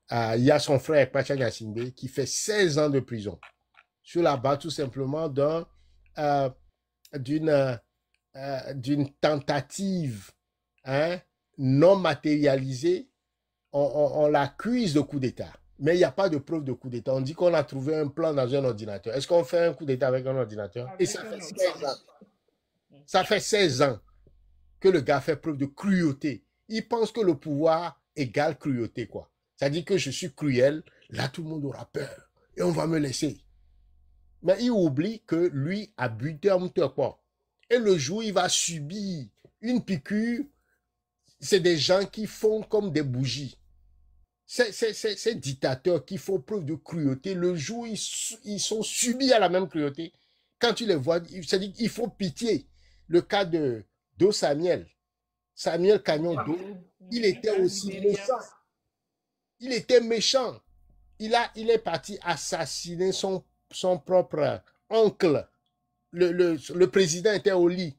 Il y a son frère, Pacha Nyasingbe, qui fait 16 ans de prison sur la base tout simplement d'une tentative non matérialisée. On l'accuse de coup d'État. Mais il n'y a pas de preuve de coup d'État. On dit qu'on a trouvé un plan dans un ordinateur. Est-ce qu'on fait un coup d'État avec un ordinateur? Et ça fait 16 ans. Ça fait 16 ans que le gars fait preuve de cruauté. Il pense que le pouvoir égale cruauté, quoi. C'est-à-dire que je suis cruel, là tout le monde aura peur et on va me laisser. Mais il oublie que lui a buté un quoi. Et le jour où il va subir une piqûre, c'est des gens qui font comme des bougies. Ces dictateurs qui font preuve de cruauté, le jour où ils sont subis à la même cruauté, quand tu les vois, c'est-à-dire qu'ils font pitié. Le cas d'O Samuel Cagnon d'O, il était aussi méchant. Il était méchant. Il est parti assassiner son propre oncle. Le président était au lit.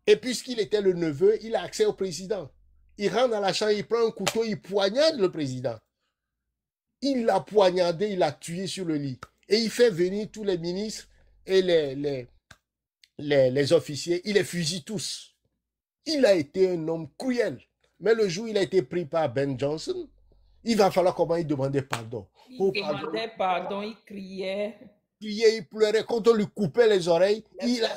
Et puisqu'il était le neveu, il a accès au président. Il rentre dans la chambre, il prend un couteau, il poignarde le président. Il l'a poignardé, il l'a tué sur le lit. Et il fait venir tous les ministres et les officiers, il les fusille tous. Il a été un homme cruel. Mais le jour où il a été pris par Ben Johnson, il va falloir comment il demandait pardon. Il demandait pardon, il criait. Il pleurait quand on lui coupait les oreilles. Il a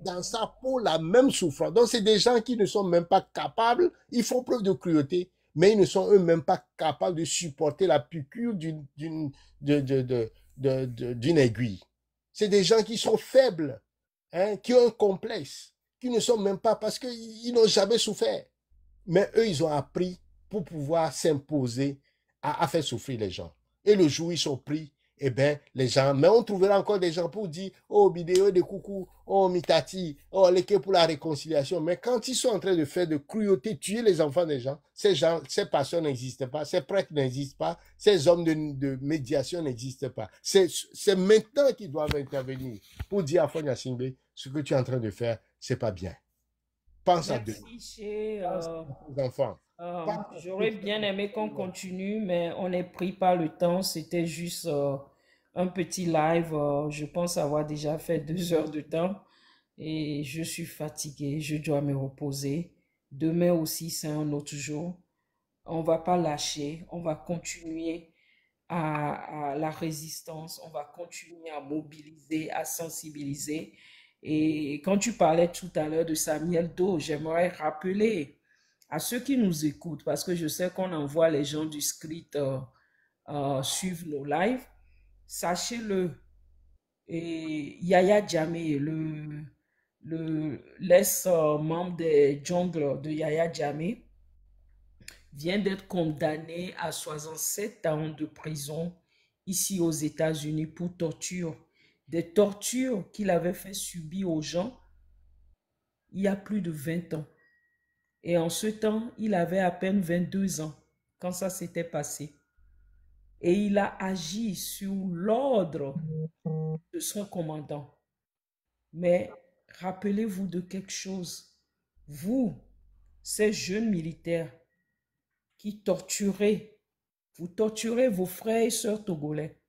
dans sa peau la même souffrance. Donc, c'est des gens qui ne sont même pas capables, ils font preuve de cruauté, mais ils ne sont eux-mêmes pas capables de supporter la piqûre d'une aiguille. C'est des gens qui sont faibles, qui ont un complexe, qui ne sont même pas parce qu'ils n'ont jamais souffert. Mais eux, ils ont appris pour pouvoir s'imposer à faire souffrir les gens. Et le jour où ils sont pris, eh bien, les gens, mais on trouvera encore des gens pour dire, oh, bidéo de coucou, oh, mitati, oh, l'équipe pour la réconciliation. Mais quand ils sont en train de faire de cruauté, tuer les enfants des gens, ces personnes n'existent pas, ces prêtres n'existent pas, ces hommes de médiation n'existent pas. C'est maintenant qu'ils doivent intervenir pour dire à Fonya Singbe, ce que tu es en train de faire, c'est pas bien. Pense à deux. Enfants. J'aurais bien aimé qu'on continue, mais on est pris par le temps. C'était juste un petit live. Je pense avoir déjà fait 2 heures de temps et je suis fatiguée. Je dois me reposer. Demain aussi, c'est un autre jour. On va pas lâcher. On va continuer à la résistance. On va continuer à mobiliser, à sensibiliser. Et quand tu parlais tout à l'heure de Samuel Doe, j'aimerais rappeler à ceux qui nous écoutent, parce que je sais qu'on envoie les gens du script suivre nos lives, sachez-le, et Yaya Jammeh, l'ex-membre des Jungles de Yaya Jammeh, vient d'être condamné à 67 ans de prison ici aux États-Unis pour torture. Des tortures qu'il avait fait subir aux gens il y a plus de 20 ans. Et en ce temps, il avait à peine 22 ans quand ça s'était passé. Et il a agi sur l'ordre de son commandant. Mais rappelez-vous de quelque chose. Vous, ces jeunes militaires qui torturez, vous torturez vos frères et sœurs togolais.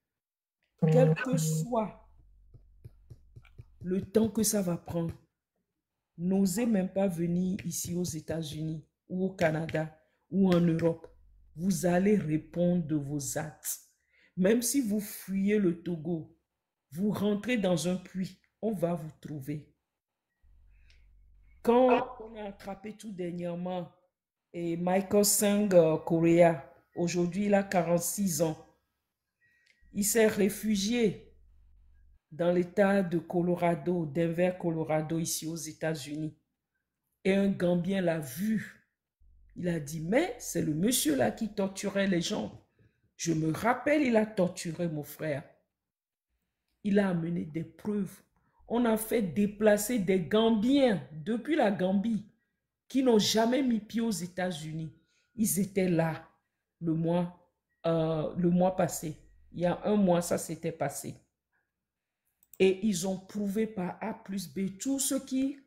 Quel que soit le temps que ça va prendre, n'osez même pas venir ici aux États-Unis ou au Canada ou en Europe. Vous allez répondre de vos actes. Même si vous fuyez le Togo, vous rentrez dans un puits, on va vous trouver. Quand on a attrapé tout dernièrement et Michael Sang Correa, aujourd'hui il a 46 ans, Il s'est réfugié dans l'État de Colorado, Denver, Colorado, ici aux États-Unis. Et un Gambien l'a vu. Il a dit, mais c'est le monsieur là qui torturait les gens. Je me rappelle, il a torturé mon frère. Il a amené des preuves. On a fait déplacer des Gambiens depuis la Gambie qui n'ont jamais mis pied aux États-Unis. Ils étaient là le mois passé. Il y a un mois, ça s'était passé. Et ils ont prouvé par A plus B tout ce qu'il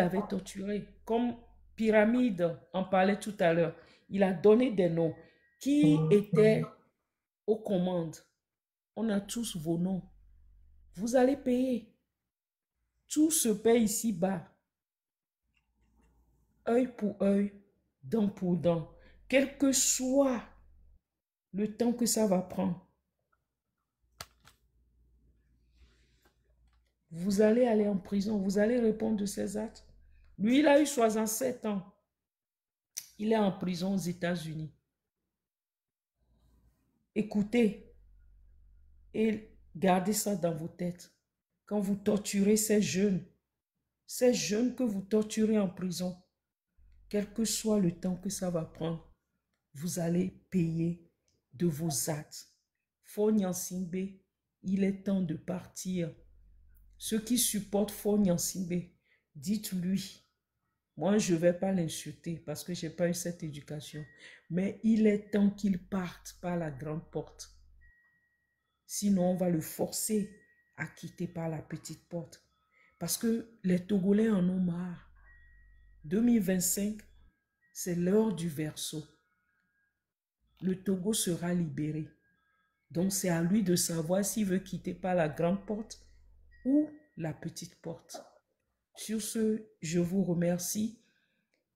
avait torturé. Comme Pyramide en parlait tout à l'heure. Il a donné des noms. Qui étaient aux commandes? On a tous vos noms. Vous allez payer. Tout se paie ici-bas. Œil pour œil, dent pour dent. Quel que soit le temps que ça va prendre. Vous allez aller en prison. Vous allez répondre de ces actes. Lui, il a eu 67 ans. Il est en prison aux États-Unis. Écoutez et gardez ça dans vos têtes. Quand vous torturez ces jeunes que vous torturez en prison, quel que soit le temps que ça va prendre, vous allez payer de vos actes. Fonyansimbe, il est temps de partir. Ceux qui supportent Fonyansimbe, dites-lui, moi je ne vais pas l'insulter parce que je n'ai pas eu cette éducation, mais il est temps qu'il parte par la grande porte. Sinon, on va le forcer à quitter par la petite porte. Parce que les Togolais en ont marre. 2025, c'est l'heure du verseau. Le Togo sera libéré. Donc, c'est à lui de savoir s'il veut quitter par la grande porte ou la petite porte. Sur ce, je vous remercie.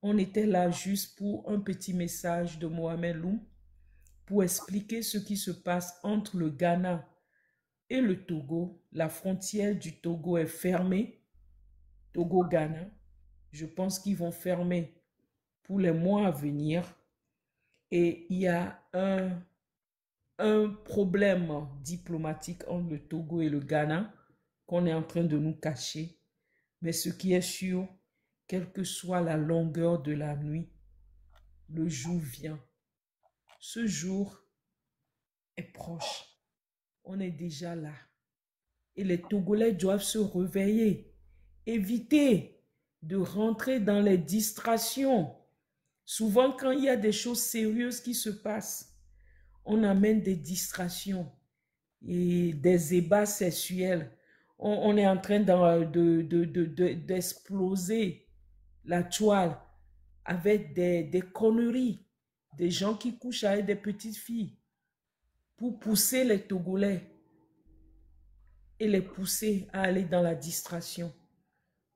On était là juste pour un petit message de Mohamed Loum pour expliquer ce qui se passe entre le Ghana et le Togo. La frontière du Togo est fermée. Togo-Ghana. Je pense qu'ils vont fermer pour les mois à venir. Et il y a un problème diplomatique entre le Togo et le Ghana qu'on est en train de nous cacher. Mais ce qui est sûr, quelle que soit la longueur de la nuit, le jour vient. Ce jour est proche. On est déjà là. Et les Togolais doivent se réveiller. Éviter de rentrer dans les distractions. Souvent, quand il y a des choses sérieuses qui se passent, on amène des distractions et des ébats sexuels. On est en train d'exploser la toile avec des conneries, des gens qui couchent avec des petites filles pour pousser les Togolais et les pousser à aller dans la distraction.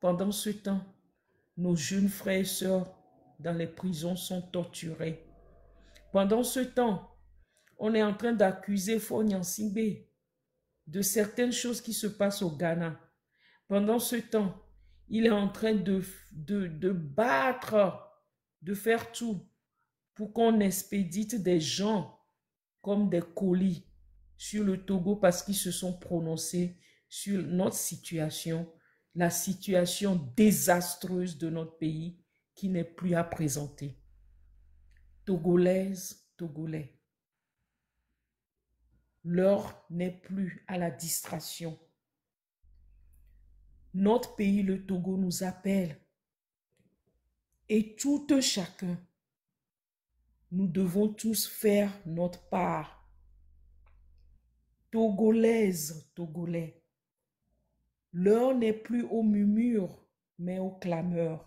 Pendant ce temps, nos jeunes frères et sœurs dans les prisons sont torturés. Pendant ce temps, on est en train d'accuser Fonyansimbe de certaines choses qui se passent au Ghana. Pendant ce temps, il est en train de battre, de faire tout pour qu'on expédite des gens comme des colis sur le Togo parce qu'ils se sont prononcés sur notre situation, la situation désastreuse de notre pays qui n'est plus à présenter. Togolaises, Togolais, l'heure n'est plus à la distraction. Notre pays, le Togo, nous appelle. Et tout un chacun, nous devons tous faire notre part. Togolaises, Togolais, l'heure n'est plus au murmure, mais aux clameurs.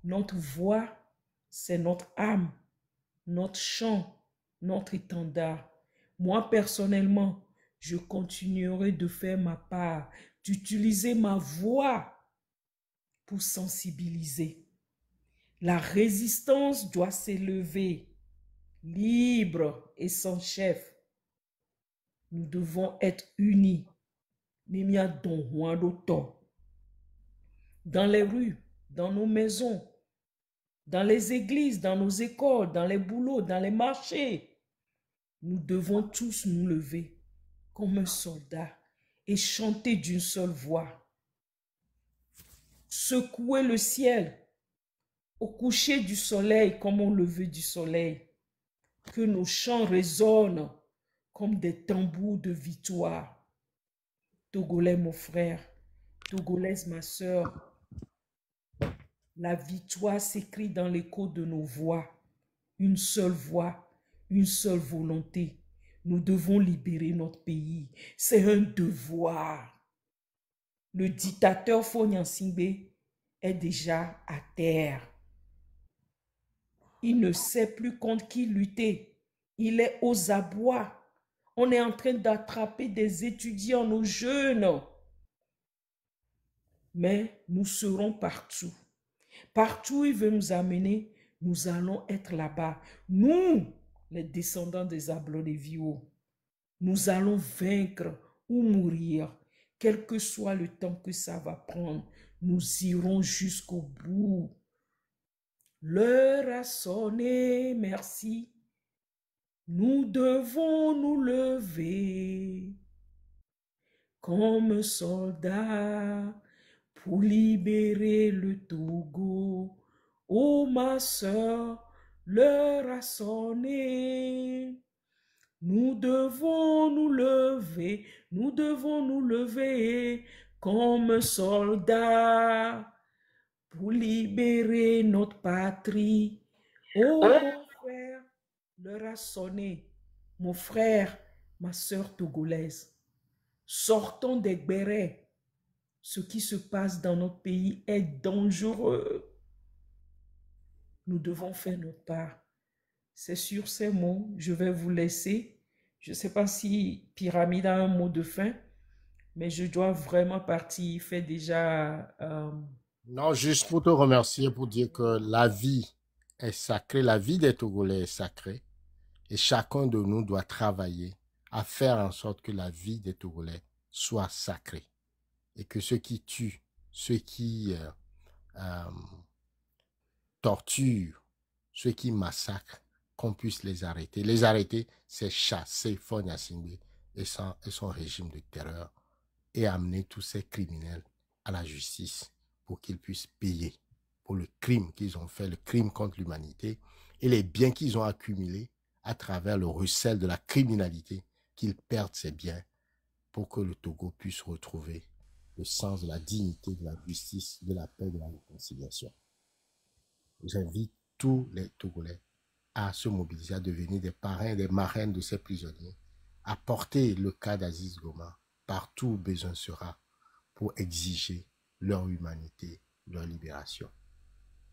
Notre voix, c'est notre âme, notre chant, notre étendard. Moi, personnellement, je continuerai de faire ma part, d'utiliser ma voix pour sensibiliser. La résistance doit s'élever, libre et sans chef. Nous devons être unis. Dans les rues, dans nos maisons, dans les églises, dans nos écoles, dans les boulots, dans les marchés. Nous devons tous nous lever comme un soldat et chanter d'une seule voix. Secouer le ciel au coucher du soleil comme au lever du soleil. Que nos chants résonnent comme des tambours de victoire. Togolais, mon frère, Togolaise, ma sœur, la victoire s'écrit dans l'écho de nos voix. Une seule voix, une seule volonté. Nous devons libérer notre pays. C'est un devoir. Le dictateur Faure Gnassingbé est déjà à terre. Il ne sait plus contre qui lutter. Il est aux abois. On est en train d'attraper des étudiants, nos jeunes. Mais nous serons partout. Partout où il veut nous amener, nous allons être là-bas. Nous, les descendants des Ablonevio, nous allons vaincre ou mourir. Quel que soit le temps que ça va prendre, nous irons jusqu'au bout. L'heure a sonné, merci. Nous devons nous lever comme soldats pour libérer le Togo. Oh ma soeur, l'heure a sonné. Nous devons nous lever comme soldats pour libérer notre patrie. Oh mon frère, l'heure a sonné. Mon frère, ma sœur togolaise, sortons des bérets. Ce qui se passe dans notre pays est dangereux. Nous devons faire notre part. C'est sur ces mots, je vais vous laisser. Je ne sais pas si Pyramide a un mot de fin, mais je dois vraiment partir. Il fait déjà... Non, juste pour te remercier, pour dire que la vie est sacrée, la vie des Togolais est sacrée, et chacun de nous doit travailler à faire en sorte que la vie des Togolais soit sacrée, et que ceux qui tuent, ceux qui torturent, ceux qui massacrent, qu'on puisse les arrêter. Les arrêter, c'est chasser Faure Gnassingbé et son régime de terreur et amener tous ces criminels à la justice pour qu'ils puissent payer pour le crime qu'ils ont fait, le crime contre l'humanité et les biens qu'ils ont accumulés à travers le recel de la criminalité, qu'ils perdent ces biens pour que le Togo puisse retrouver le sens de la dignité, de la justice, de la paix, de la réconciliation. J'invite tous les Togolais à se mobiliser, à devenir des parrains, des marraines de ces prisonniers, à porter le cas d'Aziz Goma partout où besoin sera pour exiger leur humanité, leur libération.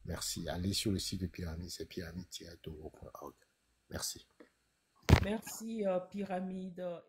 Merci. Allez sur le site de Pyramide, c'est pyramide-togo.org. Merci. Merci, Pyramide.